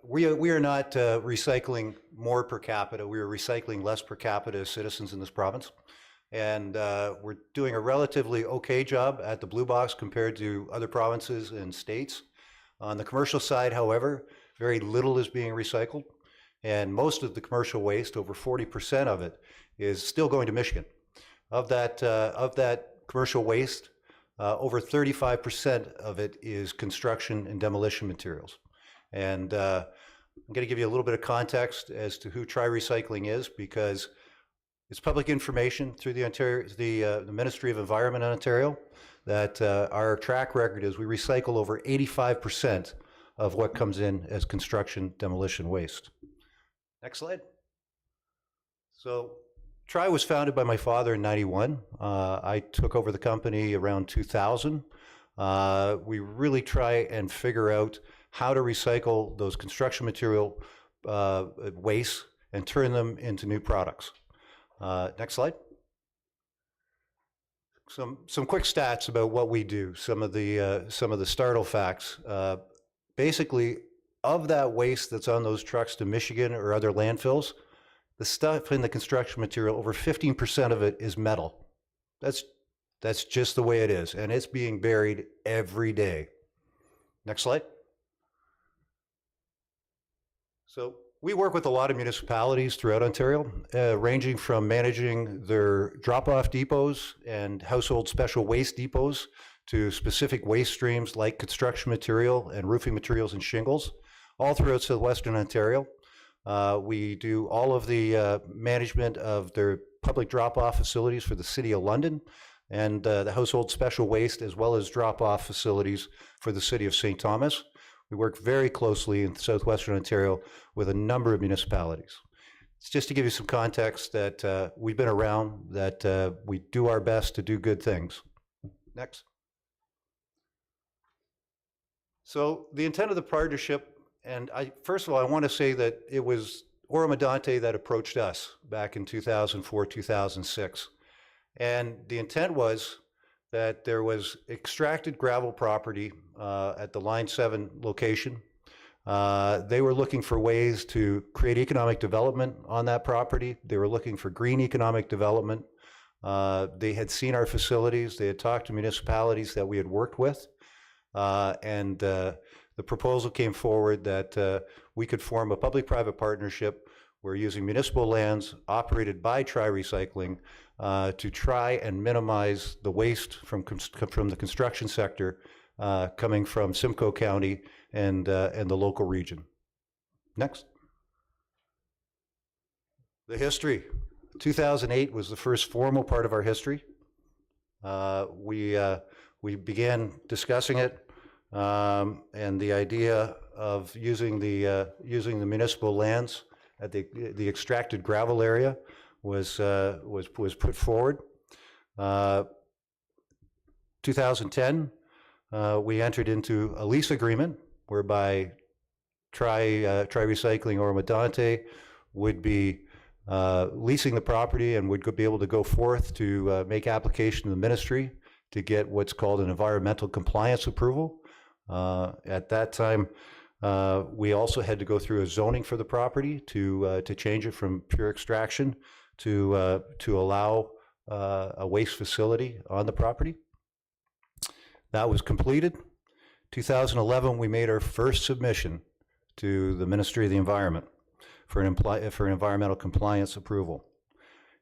we are not recycling more per capita. We are recycling less per capita as citizens in this province. And we're doing a relatively okay job at the Blue Box compared to other provinces and states. On the commercial side, however, very little is being recycled. And most of the commercial waste, over 40% of it, is still going to Michigan. Of that commercial waste, over 35% of it is construction and demolition materials. And I'm going to give you a little bit of context as to who Tri Recycling is, because it's public information through the Ministry of Environment in Ontario that our track record is we recycle over 85% of what comes in as construction demolition waste. Next slide. So Tri was founded by my father in '91. I took over the company around 2000. We really try and figure out how to recycle those construction material wastes and turn them into new products. Next slide. Some quick stats about what we do. Some of the startle facts. Basically, of that waste that's on those trucks to Michigan or other landfills, the stuff in the construction material, over 15% of it is metal. That's just the way it is, and it's being buried every day. Next slide. So we work with a lot of municipalities throughout Ontario, ranging from managing their drop-off depots and household special waste depots to specific waste streams like construction material and roofing materials and shingles, all throughout southwestern Ontario. We do all of the management of their public drop-off facilities for the City of London and the household special waste, as well as drop-off facilities for the City of St. Thomas. We work very closely in southwestern Ontario with a number of municipalities. It's just to give you some context that we've been around, that we do our best to do good things. Next. So the intent of the partnership, and first of all, I want to say that it was Oro-Medonte that approached us back in 2004, 2006. And the intent was that there was extracted gravel property at the Line 7 location. They were looking for ways to create economic development on that property. They were looking for green economic development. They had seen our facilities. They had talked to municipalities that we had worked with. And the proposal came forward that we could form a public-private partnership. We're using municipal lands operated by Tri-Recycling to try and minimize the waste from the construction sector coming from Simcoe County and the local region. Next. The history. 2008 was the first formal part of our history. We began discussing it, and the idea of using the municipal lands at the extracted gravel area was put forward. 2010, we entered into a lease agreement whereby Tri-Recycling Oro-Medonte would be leasing the property and would be able to go forth to make application to the ministry to get what's called an environmental compliance approval. At that time, we also had to go through a zoning for the property to change it from pure extraction to allow a waste facility on the property. That was completed. 2011, we made our first submission to the Ministry of the Environment for an environmental compliance approval.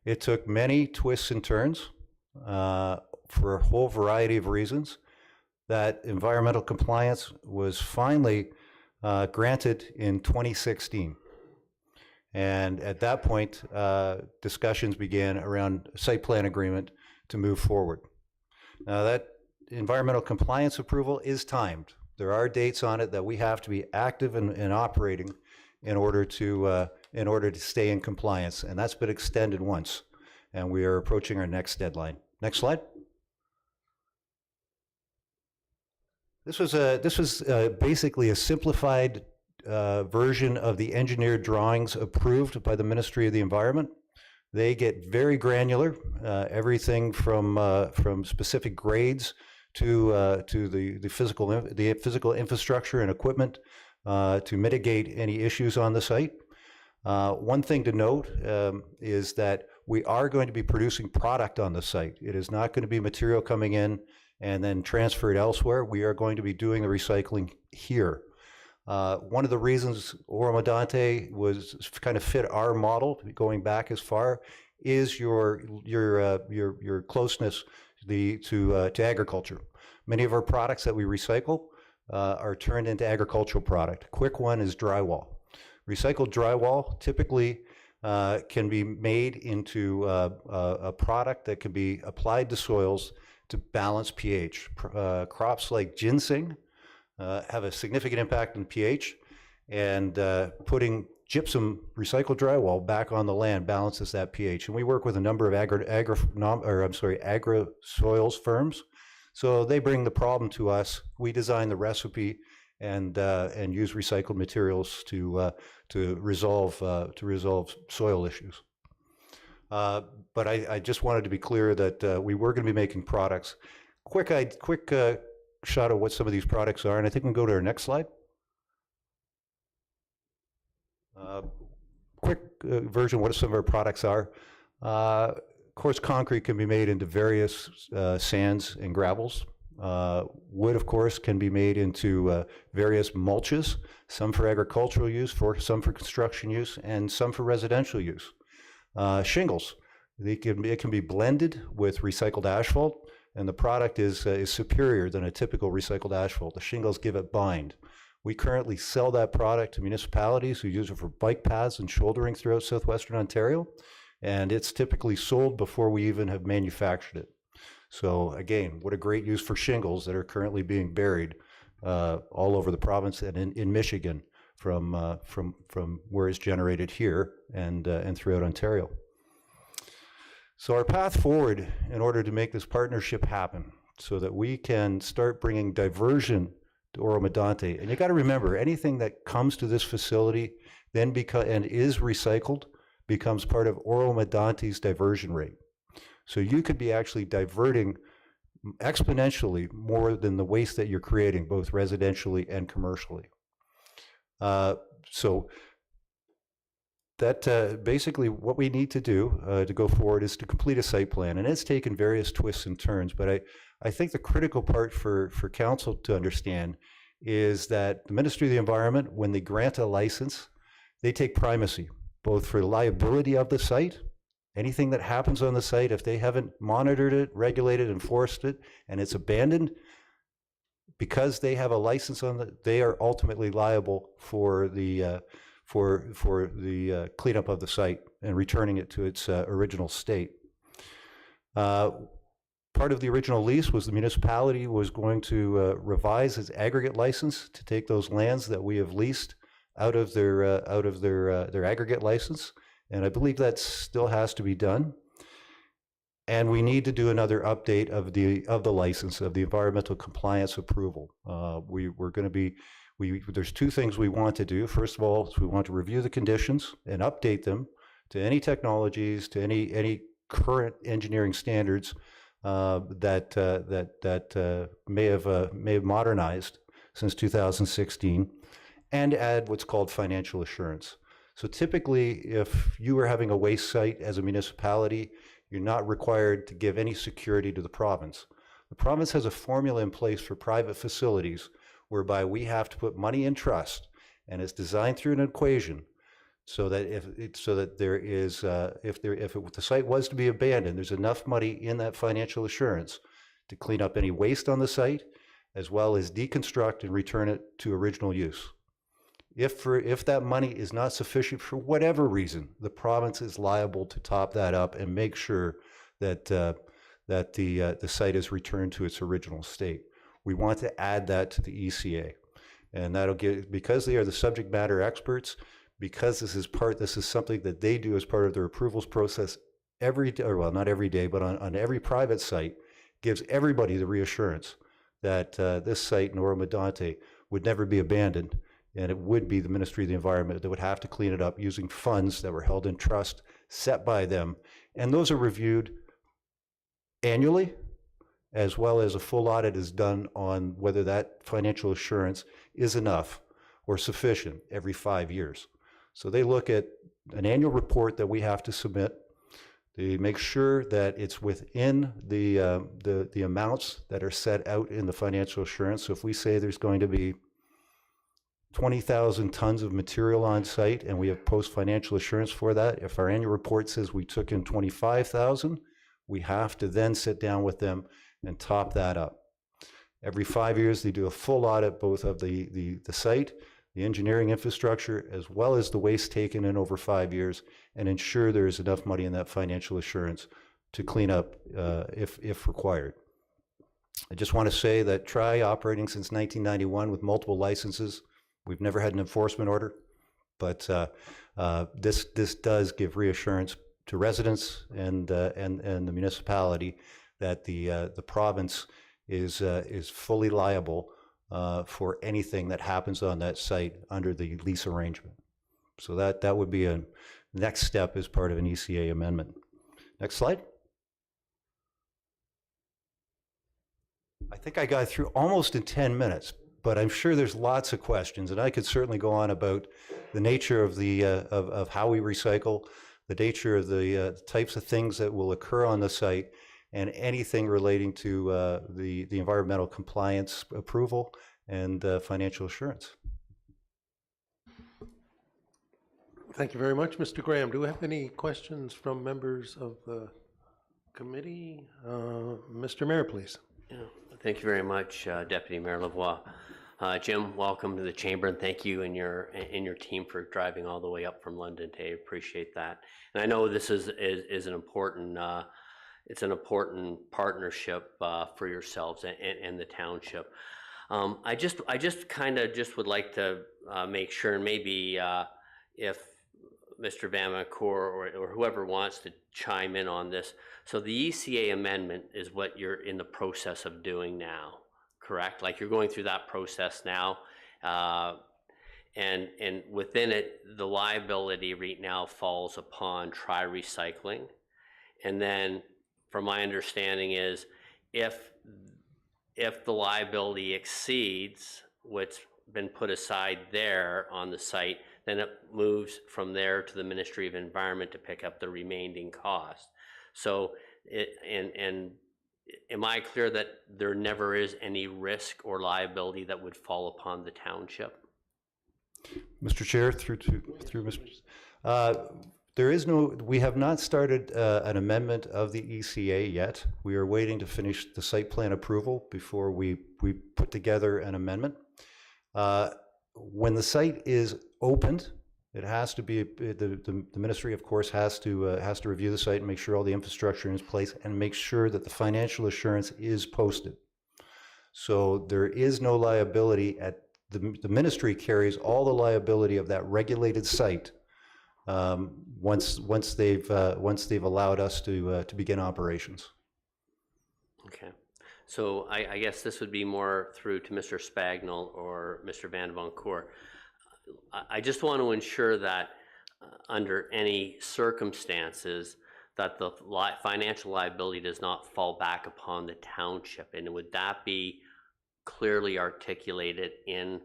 It took many twists and turns for a whole variety of reasons. That environmental compliance was finally granted in 2016. And at that point, discussions began around site plan agreement to move forward. Now that environmental compliance approval is timed. There are dates on it that we have to be active and operating in order to stay in compliance, and that's been extended once, and we are approaching our next deadline. Next slide. This was basically a simplified version of the engineered drawings approved by the Ministry of the Environment. They get very granular, everything from specific grades to the physical infrastructure and equipment to mitigate any issues on the site. One thing to note is that we are going to be producing product on the site. It is not going to be material coming in and then transferred elsewhere. We are going to be doing the recycling here. One of the reasons Oro-Medonte was kind of fit our model, going back as far, is your closeness to agriculture. Many of our products that we recycle are turned into agricultural product. A quick one is drywall. Recycled drywall typically can be made into a product that can be applied to soils to balance pH. Crops like ginseng have a significant impact on pH, and putting gypsum recycled drywall back on the land balances that pH. And we work with a number of agro soils firms. So they bring the problem to us. We design the recipe and use recycled materials to resolve soil issues. But I just wanted to be clear that we were going to be making products. Quick shot of what some of these products are, and I think we can go to our next slide. Quick version of what some of our products are. Coarse concrete can be made into various sands and gravels. Wood, of course, can be made into various mulches, some for agricultural use, some for construction use, and some for residential use. Shingles, it can be blended with recycled asphalt, and the product is superior than a typical recycled asphalt. The shingles give it bind. We currently sell that product to municipalities who use it for bike paths and shouldering throughout southwestern Ontario, and it's typically sold before we even have manufactured it. So again, what a great use for shingles that are currently being buried all over the province and in Michigan from where it's generated here and throughout Ontario. So our path forward in order to make this partnership happen so that we can start bringing diversion to Oro-Medonte. And you got to remember, anything that comes to this facility then and is recycled becomes part of Oro-Medonte's diversion rate. So you could be actually diverting exponentially more than the waste that you're creating, both residentially and commercially. So that basically what we need to do to go forward is to complete a site plan. And it's taken various twists and turns, but I think the critical part for council to understand is that the Ministry of the Environment, when they grant a license, they take primacy, both for the liability of the site, anything that happens on the site, if they haven't monitored it, regulated, enforced it, and it's abandoned, because they have a license on it, they are ultimately liable for the cleanup of the site and returning it to its original state. Part of the original lease was the municipality was going to revise its aggregate license to take those lands that we have leased out of their aggregate license, and I believe that still has to be done. And we need to do another update of the license, of the environmental compliance approval. There's two things we want to do. First of all, is we want to review the conditions and update them to any technologies, to any current engineering standards that may have modernized since 2016, and add what's called financial assurance. So typically, if you are having a waste site as a municipality, you're not required to give any security to the province. The province has a formula in place for private facilities whereby we have to put money in trust, and it's designed through an equation so that if the site was to be abandoned, there's enough money in that financial assurance to clean up any waste on the site, as well as deconstruct and return it to original use. If that money is not sufficient for whatever reason, the province is liable to top that up and make sure that the site is returned to its original state. We want to add that to the ECA, and that'll get, because they are the subject matter experts, because this is something that they do as part of their approvals process every day, or well, not every day, but on every private site, gives everybody the reassurance that this site in Oro-Medonte would never be abandoned. And it would be the Ministry of the Environment that would have to clean it up using funds that were held in trust, set by them. And those are reviewed annually, as well as a full audit is done on whether that financial assurance is enough or sufficient every 5 years. So they look at an annual report that we have to submit. They make sure that it's within the amounts that are set out in the financial assurance. So if we say there's going to be 20,000 tons of material on site and we have post-financial assurance for that, if our annual report says we took in 25,000, we have to then sit down with them and top that up. Every 5 years, they do a full audit both of the site, the engineering infrastructure, as well as the waste taken in over 5 years, and ensure there is enough money in that financial assurance to clean up if required. I just want to say that TRI, operating since 1991 with multiple licenses, we've never had an enforcement order, but this does give reassurance to residents and the municipality that the province is fully liable for anything that happens on that site under the lease arrangement. So that would be a next step as part of an ECA amendment. Next slide. I think I got through almost in 10 minutes, but I'm sure there's lots of questions, and I could certainly go on about the nature of of how we recycle, the nature of the types of things that will occur on the site, and anything relating to the environmental compliance approval and financial assurance. Thank you very much, Mr. Graham. Do we have any questions from members of the committee? Mr. Mayor, please. Yeah, thank you very much, Deputy Mayor Lavoie. Jim, welcome to the chamber, and thank you and your team for driving all the way up from London today. Appreciate that. And I know this is an important it's an important partnership for yourselves and the township. I just kind of would like to make sure, and maybe if Mr. Vamancourt or whoever wants to chime in on this. So the ECA amendment is what you're in the process of doing now, correct? Like you're going through that process now, and within it, the liability right now falls upon Tri Recycling, and then, from my understanding, is if the liability exceeds what's been put aside there on the site, then it moves from there to the Ministry of Environment to pick up the remaining cost. So, am I clear that there never is any risk or liability that would fall upon the township? Mr. Chair, through Mr. There is no, we have not started an amendment of the ECA yet. We are waiting to finish the site plan approval before we put together an amendment. When the site is opened, it has to be, the ministry, of course, has to review the site and make sure all the infrastructure is in place and make sure that the financial assurance is posted. So there is no liability at, the ministry carries all the liability of that regulated site once they've allowed us to begin operations. Okay. So I guess this would be more through to Mr. Spagnell or Mr. Van Vamancourt. I just want to ensure that under any circumstances that the financial liability does not fall back upon the township. And would that be clearly articulated in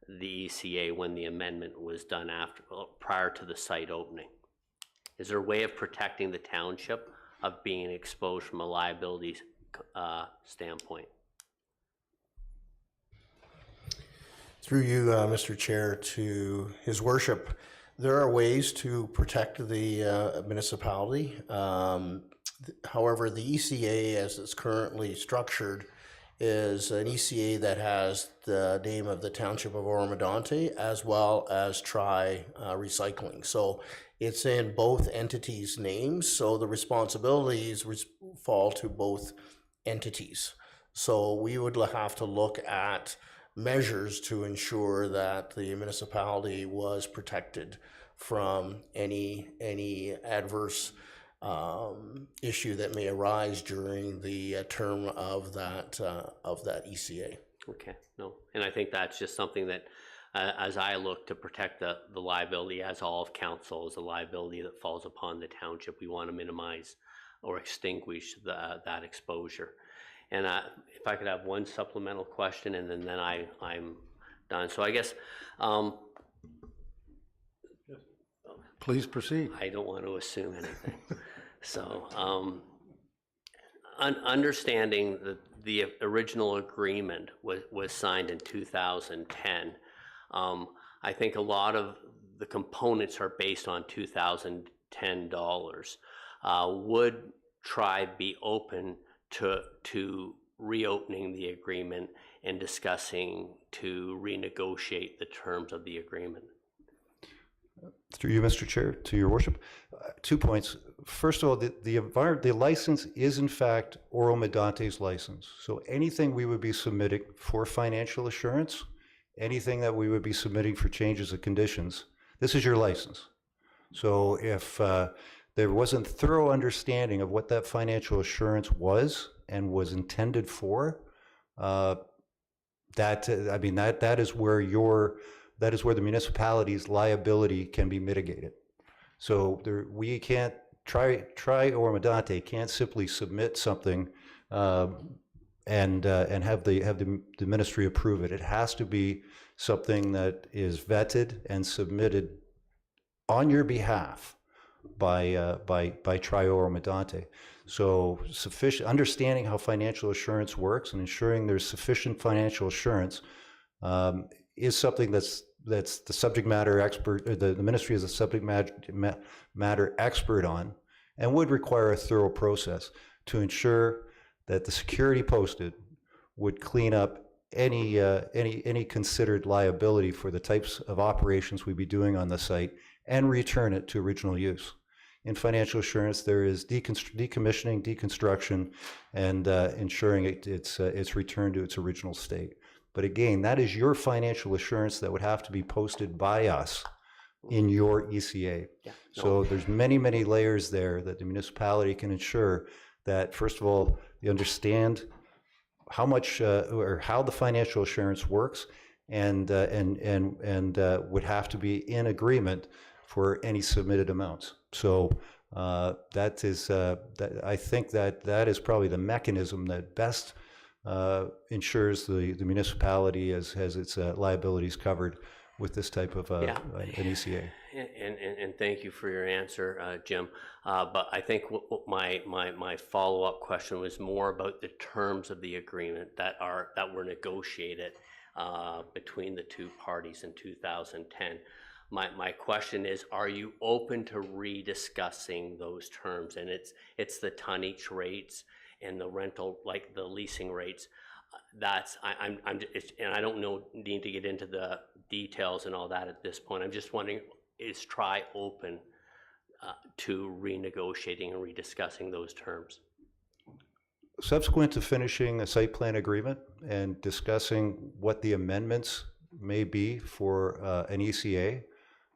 the ECA when the amendment was done prior to the site opening? Is there a way of protecting the township of being exposed from a liability standpoint? Through you, Mr. Chair, to His Worship, there are ways to protect the municipality. However, the ECA, as it's currently structured, is an ECA that has the name of the Township of Oro-Medonte as well as Tri Recycling. So it's in both entities' names, so the responsibilities fall to both entities. So we would have to look at measures to ensure that the municipality was protected from any adverse issue that may arise during the term of that ECA. Okay, no, and I think that's just something that, as I look to protect the liability, as all of council, is a liability that falls upon the township. We want to minimize or extinguish that exposure. And if I could have one supplemental question, and then I'm done. So I guess. Please proceed. I don't want to assume anything. So, understanding that the original agreement was signed in 2010, I think a lot of the components are based on 2010 dollars. Would Tribe be open to reopening the agreement and discussing to renegotiate the terms of the agreement? Through you, Mr. Chair, to your worship, 2 points. First of all, the license is in fact Oro-Medonte's license. So anything we would be submitting for financial assurance, anything that we would be submitting for changes of conditions, this is your license. So if there wasn't thorough understanding of what that financial assurance was and was intended for, that is where the municipality's liability can be mitigated. So we can't try Oro-Medonte can't simply submit something and have the ministry approve it. It has to be something that is vetted and submitted on your behalf by Tri Oro-Medonte. So understanding how financial assurance works and ensuring there's sufficient financial assurance is something that's the subject matter expert, or the ministry is a subject matter expert on, and would require a thorough process to ensure that the security posted would clean up any considered liability for the types of operations we'd be doing on the site and return it to original use. In financial assurance, there is decommissioning, deconstruction, and ensuring it's returned to its original state. But again, that is your financial assurance that would have to be posted by us in your ECA. Yeah. So there's many, many layers there that the municipality can ensure that, first of all, you understand how much or how the financial assurance works, and would have to be in agreement for any submitted amounts. So that is, I think that is probably the mechanism that best ensures the municipality has its liabilities covered with this type of an ECA. And thank you for your answer, Jim. But I think what my follow-up question was more about the terms of the agreement that were negotiated between the two parties in 2010. My question is, are you open to rediscussing those terms? And it's the tonnage rates and the rental, like the leasing rates. And I don't need to get into the details and all that at this point. I'm just wondering, is TRI open to renegotiating and rediscussing those terms? Subsequent to finishing a site plan agreement and discussing what the amendments may be for an ECA,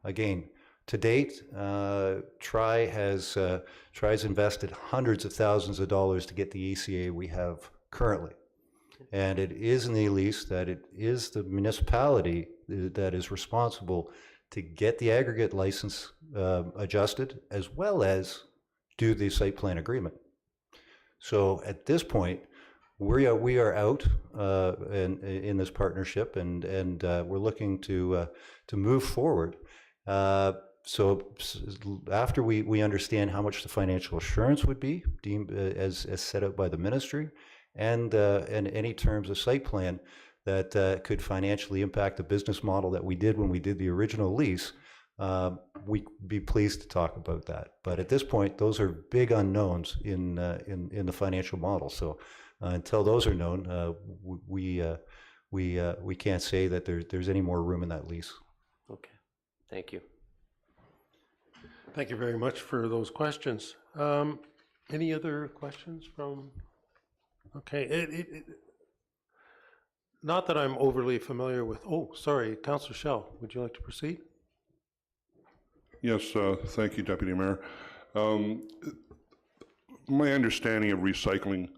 again, to date, TRI has invested hundreds of thousands of dollars to get the ECA we have currently. And it is in the lease that it is the municipality that is responsible to get the aggregate license adjusted, as well as do the site plan agreement. So at this point, we are out in this partnership, and we're looking to move forward. So after we understand how much the financial assurance would be deemed as set out by the ministry, and any terms of site plan that could financially impact the business model that we did when we did the original lease, we'd be pleased to talk about that. But at this point, those are big unknowns in the financial model. So until those are known, we can't say that there's any more room in that lease. Okay, thank you. Thank you very much for those questions. Any other questions from? Okay, not that I'm overly familiar with. Oh, sorry, Councillor Schell, would you like to proceed? Yes, thank you, Deputy Mayor. My understanding of recycling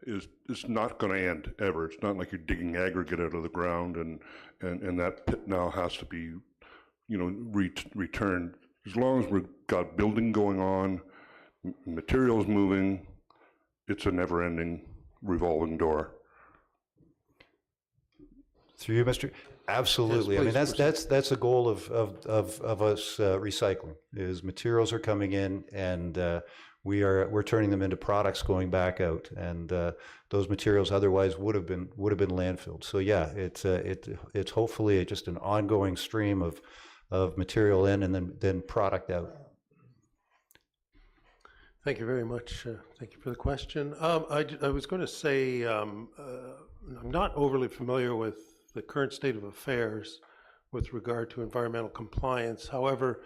is it's not going to end ever. It's not like you're digging aggregate out of the ground and that pit now has to be, returned. As long as we've got building going on, materials moving, it's a never-ending revolving door. Through you, Mr. Absolutely. Yes, I mean, please that's the goal of us recycling. Is materials are coming in, and we're turning them into products going back out, and those materials otherwise would have been landfilled. So yeah, it's hopefully just an ongoing stream of material in and then product out. Thank you very much. Thank you for the question. I was going to say I'm not overly familiar with the current state of affairs with regard to environmental compliance. However,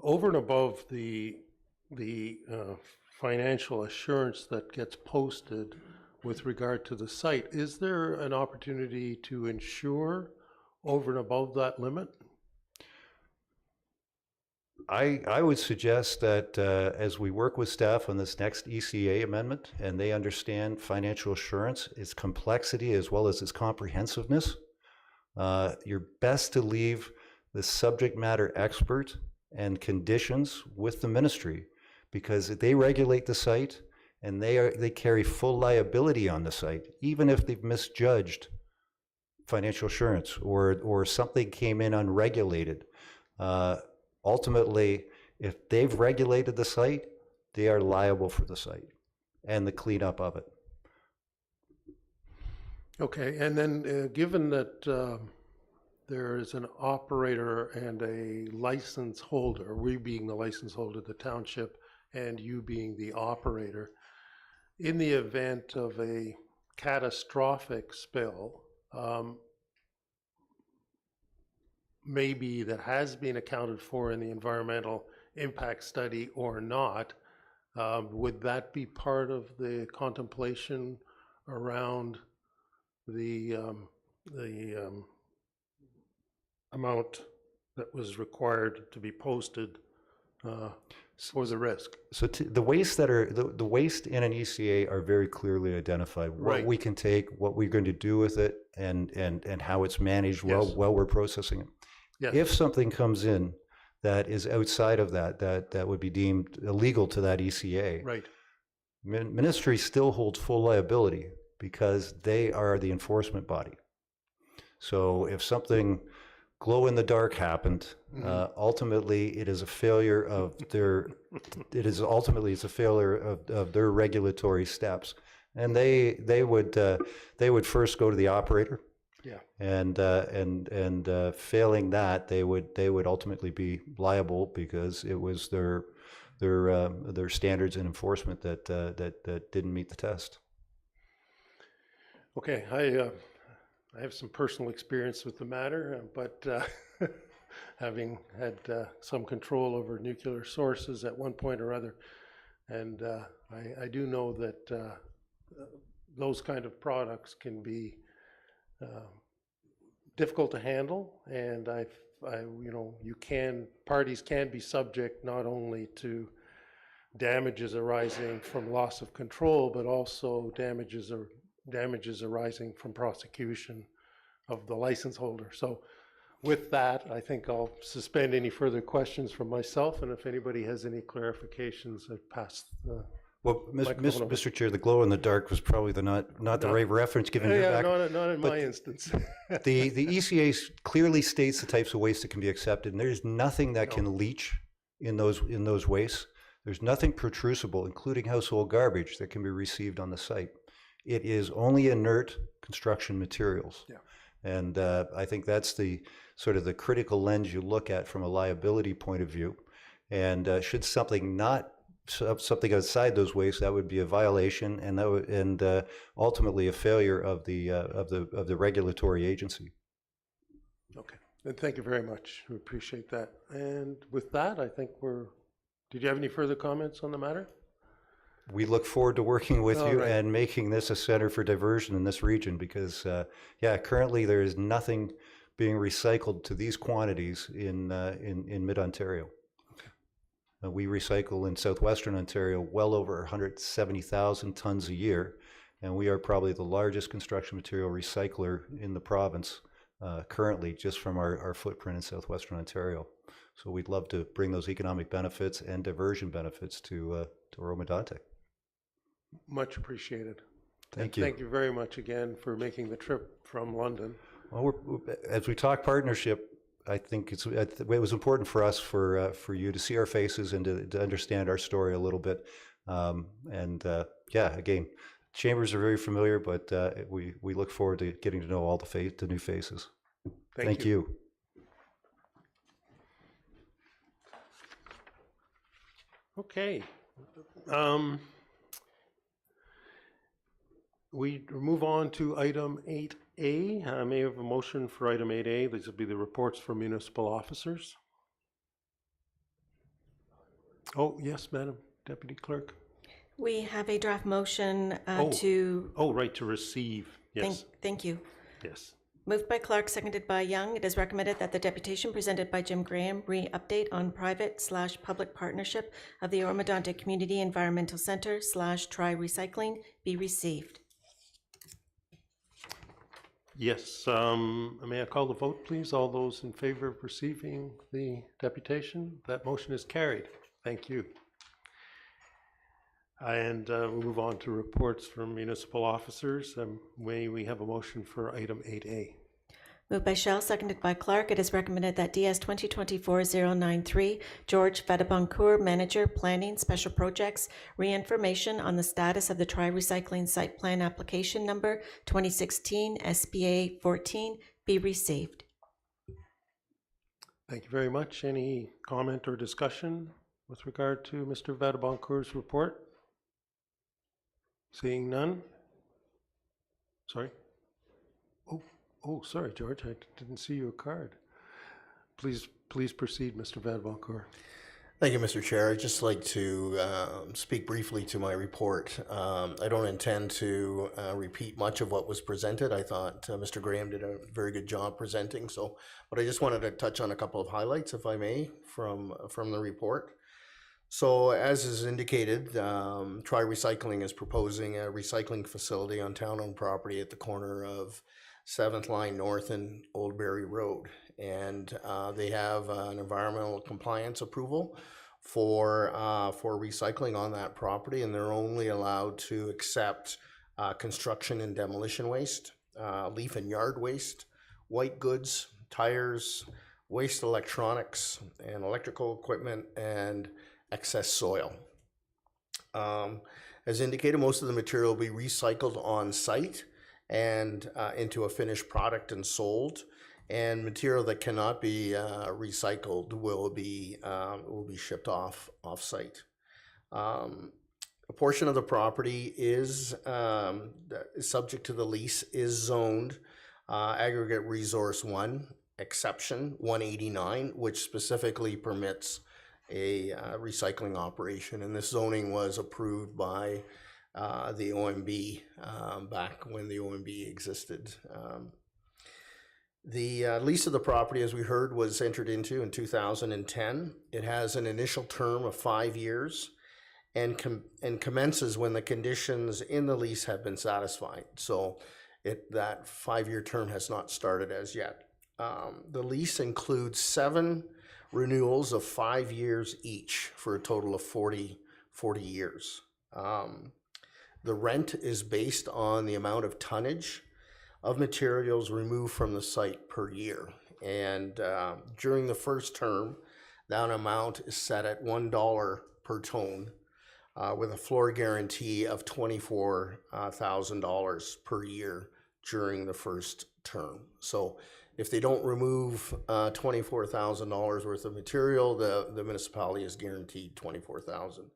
over and above the financial assurance that gets posted with regard to the site, is there an opportunity to insure over and above that limit? I would suggest that as we work with staff on this next ECA amendment and they understand financial assurance, its complexity as well as its comprehensiveness, you're best to leave the subject matter expert and conditions with the ministry, because they regulate the site and they carry full liability on the site, even if they've misjudged financial assurance or something came in unregulated. Ultimately, if they've regulated the site, they are liable for the site. and the cleanup of it. Okay, and then given that there is an operator and a license holder, we being the license holder, the township, and you being the operator, in the event of a catastrophic spill, maybe that has been accounted for in the environmental impact study or not, would that be part of the contemplation around the amount that was required to be posted for the risk? So the waste that are the waste in an ECA are very clearly identified. What Right. we can take, what we're going to do with it, and how it's managed Yes. while we're processing it. Yes. If something comes in that is outside of that would be deemed illegal to that ECA. Right. Ministry still holds full liability because they are the enforcement body. So if something glow in the dark happened, ultimately it is a failure of their, it's a failure of their regulatory steps. And they would first go to the operator. Yeah. And failing that, they would ultimately be liable because it was their standards and enforcement that didn't meet the test. Okay, I have some personal experience with the matter, but having had some control over nuclear sources at one point or other, and I do know that those kind of products can be difficult to handle, and parties can be subject not only to damages arising from loss of control, but also damages arising from prosecution of the license holder. So with that, I think I'll suspend any further questions from myself, and if anybody has any clarifications, I've passed the microphone over. Mr. Chair, the glow in the dark was probably not the right reference given your background. Not in my instance. The ECA clearly states the types of waste that can be accepted, and there's nothing that can leach in those wastes. There's nothing protrusible, including household garbage, that can be received on the site. It is only inert construction materials. Yeah. And I think that's the sort of the critical lens you look at from a liability point of view. And should something outside those wastes, that would be a violation, and ultimately a failure of the regulatory agency. Okay, and thank you very much. We appreciate that. And with that, I think did you have any further comments on the matter? We look forward to working with All you right. and making this a center for diversion in this region because, currently there is nothing being recycled to these quantities in mid-Ontario. Okay. We recycle in southwestern Ontario well over 170,000 tons a year, and we are probably the largest construction material recycler in the province currently, just from our footprint in southwestern Ontario. So we'd love to bring those economic benefits and diversion benefits to Oro-Medonte. Much appreciated. Thank And you. Thank you very much again for making the trip from London. Well, as we talk partnership, I think it was important for us for you to see our faces and to understand our story a little bit. Again, chambers are very familiar, but we look forward to getting to know all the new faces. Thank you. Okay. We move on to item 8A. I may have a motion for item 8A. These will be the reports from municipal officers. Oh, yes, Madam Deputy Clerk. We have a draft motion to receive. Yes. Thank you. Yes. Moved by Clark, seconded by Young. It is recommended that the deputation presented by Jim Graham re-update on private/public partnership of the Oro-Medonte Community Environmental Center /Tri Recycling be received. Yes. May I call the vote, please? All those in favor of receiving the deputation? That motion is carried. Thank you. And we'll move on to reports from municipal officers. May we have a motion for item 8A? Moved by Shell, seconded by Clark. It is recommended that DS 2024-093, George Vadaboncourt, Manager, Planning, Special Projects, re-information on the status of the Tri-Recycling Site Plan Application Number 2016 SBA 14 be received. Thank you very much. Any comment or discussion with regard to Mr. Vadaboncourt's report? Seeing none? Sorry? Oh, sorry, George, I didn't see your card. Please proceed, Mr. Vadaboncourt. Thank you, Mr. Chair. I'd just like to speak briefly to my report. I don't intend to repeat much of what was presented. I thought Mr. Graham did a very good job presenting, but I just wanted to touch on a couple of highlights, if I may, from the report. So as is indicated, Tri-Recycling is proposing a recycling facility on town-owned property at the corner of 7th Line North and Oldbury Road. And they have an environmental compliance approval for recycling on that property, and they're only allowed to accept construction and demolition waste, leaf and yard waste, white goods, tires, waste electronics and electrical equipment, and excess soil. As indicated, most of the material will be recycled on site and into a finished product and sold. And material that cannot be recycled will be shipped off site. A portion of the property is subject to the lease is zoned aggregate resource 1 exception 189, which specifically permits a recycling operation, and this zoning was approved by the OMB back when the OMB existed. The lease of the property, as we heard, was entered into in 2010. It has an initial term of 5 years and commences when the conditions in the lease have been satisfied. So that 5-year term has not started as yet. The lease includes 7 renewals of 5 years each for a total of 40 years. The rent is based on the amount of tonnage of materials removed from the site per year. And during the first term, that amount is set at $1 per ton with a floor guarantee of $24,000 per year during the first term. So if they don't remove $24,000 worth of material, the municipality is guaranteed $24,000.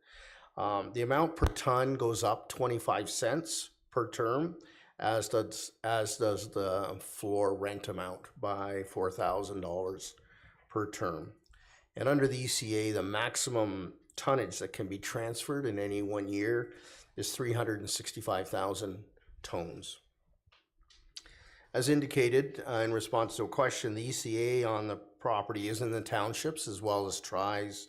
The amount per ton goes up 25 cents per term, as does the floor rent amount by $4,000 per term. And under the ECA, the maximum tonnage that can be transferred in any 1 year is 365,000 tons. As indicated in response to a question, the ECA on the property is in the townships as well as Tri's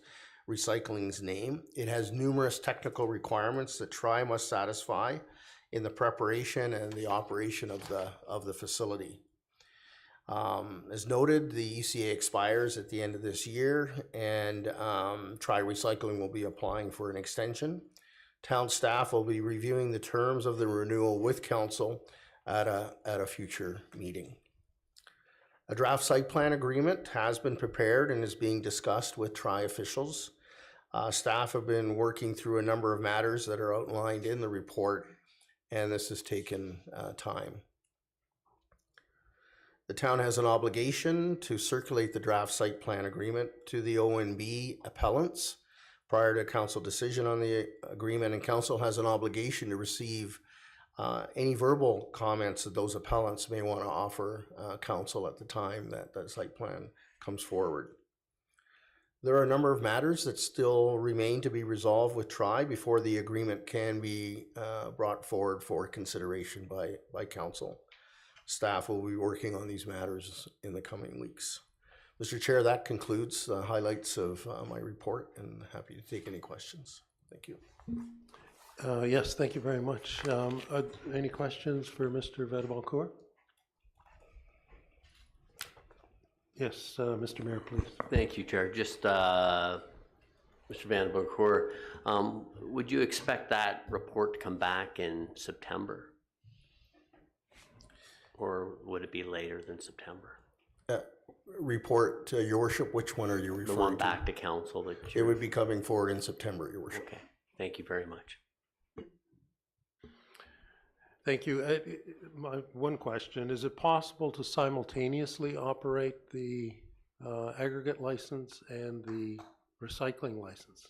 Recycling's name. It has numerous technical requirements that Tri must satisfy in the preparation and the operation of the facility. As noted, the ECA expires at the end of this year, and Tri Recycling will be applying for an extension. Town staff will be reviewing the terms of the renewal with council at a future meeting. A draft site plan agreement has been prepared and is being discussed with Tri officials. Staff have been working through a number of matters that are outlined in the report, and this has taken time. The town has an obligation to circulate the draft site plan agreement to the ONB appellants prior to council decision on the agreement, and council has an obligation to receive any verbal comments that those appellants may want to offer council at the time that the site plan comes forward. There are a number of matters that still remain to be resolved with Tri before the agreement can be brought forward for consideration by council. Staff will be working on these matters in the coming weeks. Mr. Chair, that concludes the highlights of my report, and happy to take any questions. Thank you. Yes, thank you very much. Any questions for Mr. Vadaboncourt? Yes, Mr. Mayor, please. Thank you, Chair. Just Mr. Vadaboncourt, would you expect that report to come back in September? or would it be later than September? Report to your worship, which one are you referring to? The one back to council that It would be coming forward in September, your worship. Okay, thank you very much. Thank you. My one question, is it possible to simultaneously operate the aggregate license and the recycling license?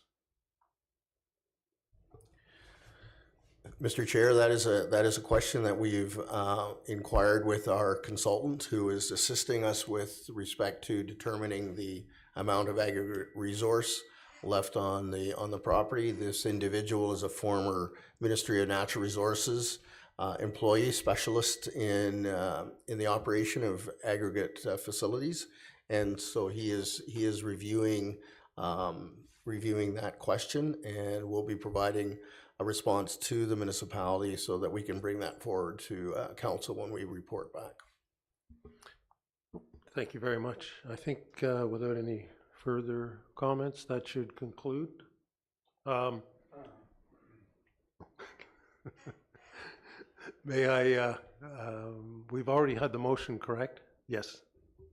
Mr. Chair, that is a question that we've inquired with our consultant who is assisting us with respect to determining the amount of aggregate resource left on the property. This individual is a former Ministry of Natural Resources employee specialist in the operation of aggregate facilities, and so he is reviewing that question, and we'll be providing a response to the municipality so that we can bring that forward to council when we report back. Thank you very much. I think without any further comments, that should conclude. May I, we've already had the motion, correct? Yes.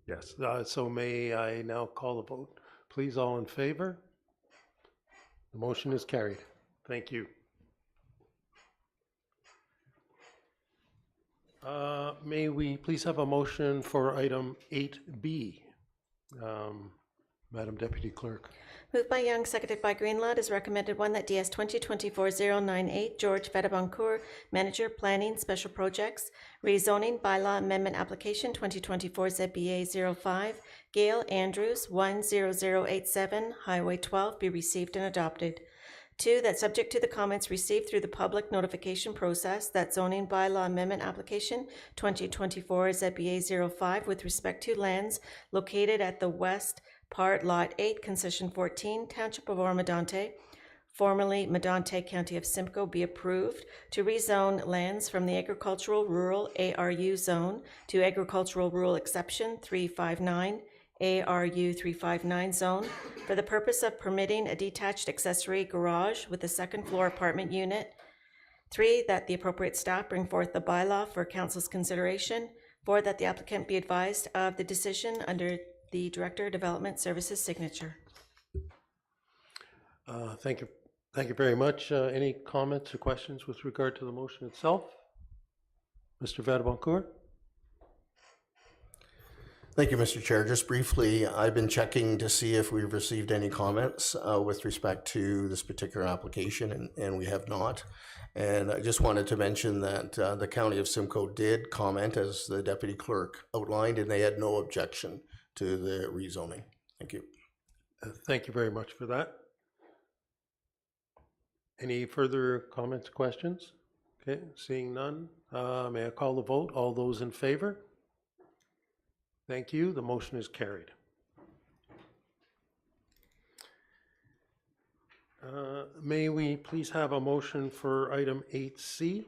Yes. So may I now call the vote? Please, all in favor? The motion is carried. Thank you. May we please have a motion for item 8B? Madam Deputy Clerk. Moved by Young, seconded by Greenlaw. It is recommended one that DS 2024-098 George Fedaboncourt, Manager Planning Special Projects, Rezoning Bylaw Amendment Application 2024 ZBA 05, Gail Andrews 10087 Highway 12 be received and adopted. 2, that subject to the comments received through the public notification process, that zoning bylaw amendment application 2024 ZBA 05 with respect to lands located at the west part lot 8, concession 14, Township of Oro-Medonte, formerly Medonte, County of Simcoe, be approved to rezone lands from the agricultural rural ARU zone to agricultural rural exception 359 ARU 359 zone for the purpose of permitting a detached accessory garage with a second floor apartment unit. 3, that the appropriate staff bring forth the bylaw for council's consideration. 4, that the applicant be advised of the decision under the Director of Development Services signature. Thank you. Thank you very much. Any comments or questions with regard to the motion itself? Mr. Fedaboncourt? Thank you, Mr. Chair. Just briefly, I've been checking to see if we've received any comments with respect to this particular application, and we have not. And I just wanted to mention that the County of Simcoe did comment, as the Deputy Clerk outlined, and they had no objection to the rezoning. Thank you. Thank you very much for that. Any further comments, questions? Okay, seeing none, may I call the vote? All those in favor? Thank you. The motion is carried. May we please have a motion for item 8C?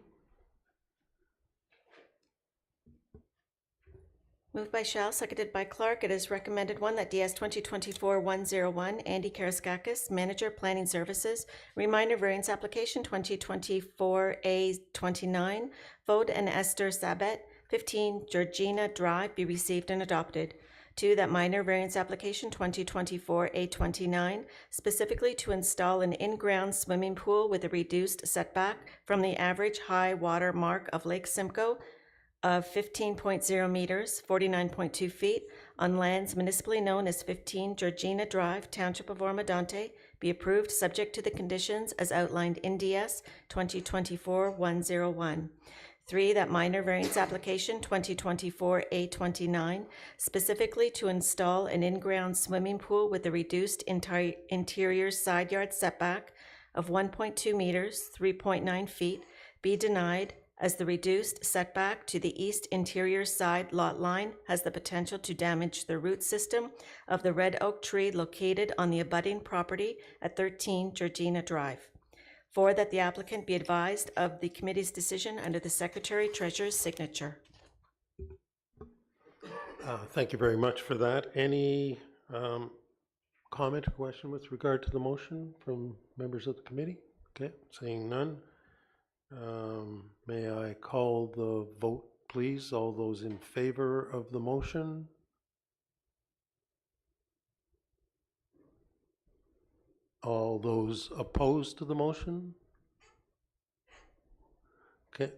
Moved by Shell, seconded by Clark. It is recommended one that DS 2024-101 Andy Karaskakis, Manager Planning Services, Reminder Variance Application 2024-A29, Vode and Esther Sabet, 15 Georgina Drive be received and adopted. 2, that minor variance application 2024-A29, specifically to install an in-ground swimming pool with a reduced setback from the average high water mark of Lake Simcoe of 15.0 meters, 49.2 feet, on lands municipally known as 15 Georgina Drive, Township of Oro-Medonte, be approved subject to the conditions as outlined in DS 2024-101. 3, that minor variance application 2024-A29, specifically to install an in-ground swimming pool with a reduced interior side yard setback of 1.2 meters, 3.9 feet, be denied, as the reduced setback to the east interior side lot line has the potential to damage the root system of the red oak tree located on the abutting property at 13 Georgina Drive. 4, that the applicant be advised of the committee's decision under the Secretary Treasurer's signature. Thank you very much for that. Any comment or question with regard to the motion from members of the committee? Okay, seeing none. May I call the vote, please. All those in favor of the motion? All those opposed to the motion? Okay,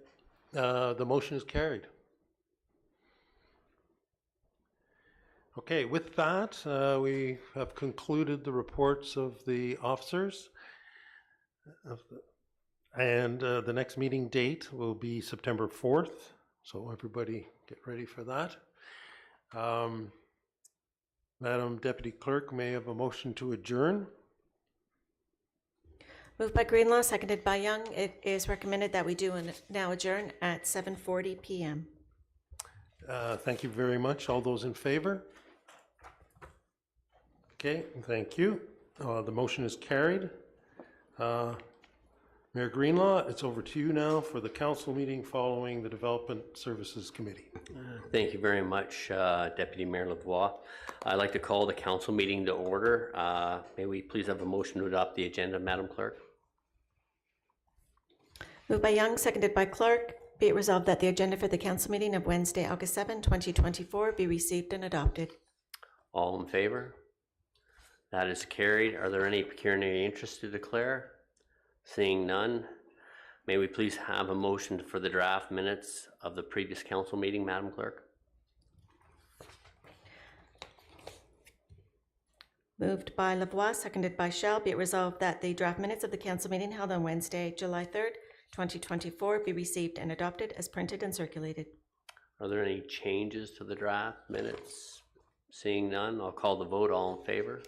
the motion is carried. Okay, with that, we have concluded the reports of the officers. And the next meeting date will be September 4th. So everybody get ready for that. Madam Deputy Clerk, may I have a motion to adjourn? Moved by Greenlaw, seconded by Young. It is recommended that we do now adjourn at 7:40 p.m. Thank you very much. All those in favor? Okay, thank you. The motion is carried. Mayor Greenlaw, it's over to you now for the council meeting following the Development Services Committee. Thank you very much, Deputy Mayor Lavoie. I'd like to call the council meeting to order. May we please have a motion to adopt the agenda, Madam Clerk? Moved by Young, seconded by Clark. Be it resolved that the agenda for the council meeting of Wednesday, August 7, 2024 be received and adopted. All in favor? That is carried. Are there any pecuniary interests to declare? Seeing none, may we please have a motion for the draft minutes of the previous council meeting, Madam Clerk? Moved by Lavoie, seconded by Shell. Be it resolved that the draft minutes of the council meeting held on Wednesday, July 3rd, 2024 be received and adopted as printed and circulated. Are there any changes to the draft minutes? Seeing none, I'll call the vote. All in favor?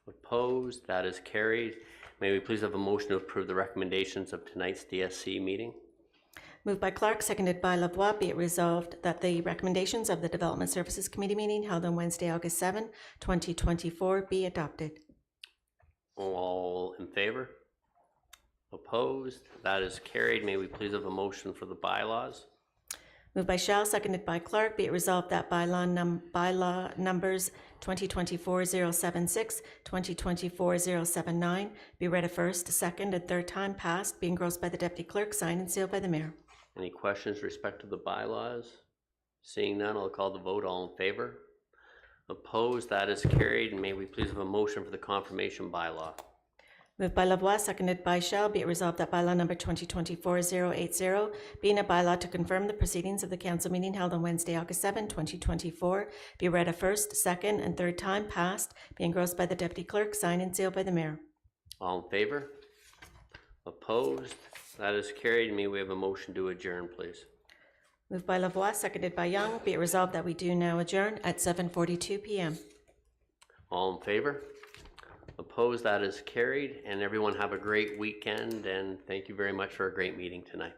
Opposed? That is carried. May we please have a motion to approve the recommendations of tonight's DSC meeting? Moved by Clark, seconded by Lavoie. Be it resolved that the recommendations of the Development Services Committee meeting held on Wednesday, August 7, 2024 be adopted. All in favor? Opposed? That is carried. May we please have a motion for the bylaws? Moved by Shell, seconded by Clark. Be it resolved that bylaw numbers 2024-076, 2024-079 be read a first, second, and third time passed, be engrossed by the Deputy Clerk, signed and sealed by the Mayor. Any questions with respect to the bylaws? Seeing none, I'll call the vote. All in favor? Opposed? That is carried. And may we please have a motion for the confirmation bylaw? Moved by Lavoie, seconded by Shell. Be it resolved that bylaw number 2024-080, being a bylaw to confirm the proceedings of the council meeting held on Wednesday, August 7, 2024, be read a first, second, and third time passed, be engrossed by the Deputy Clerk, signed and sealed by the Mayor. All in favor? Opposed? That is carried. May we have a motion to adjourn, please? Moved by Lavoie, seconded by Young. Be it resolved that we do now adjourn at 7:42 p.m. All in favor? Opposed? That is carried. And everyone have a great weekend, and thank you very much for a great meeting tonight.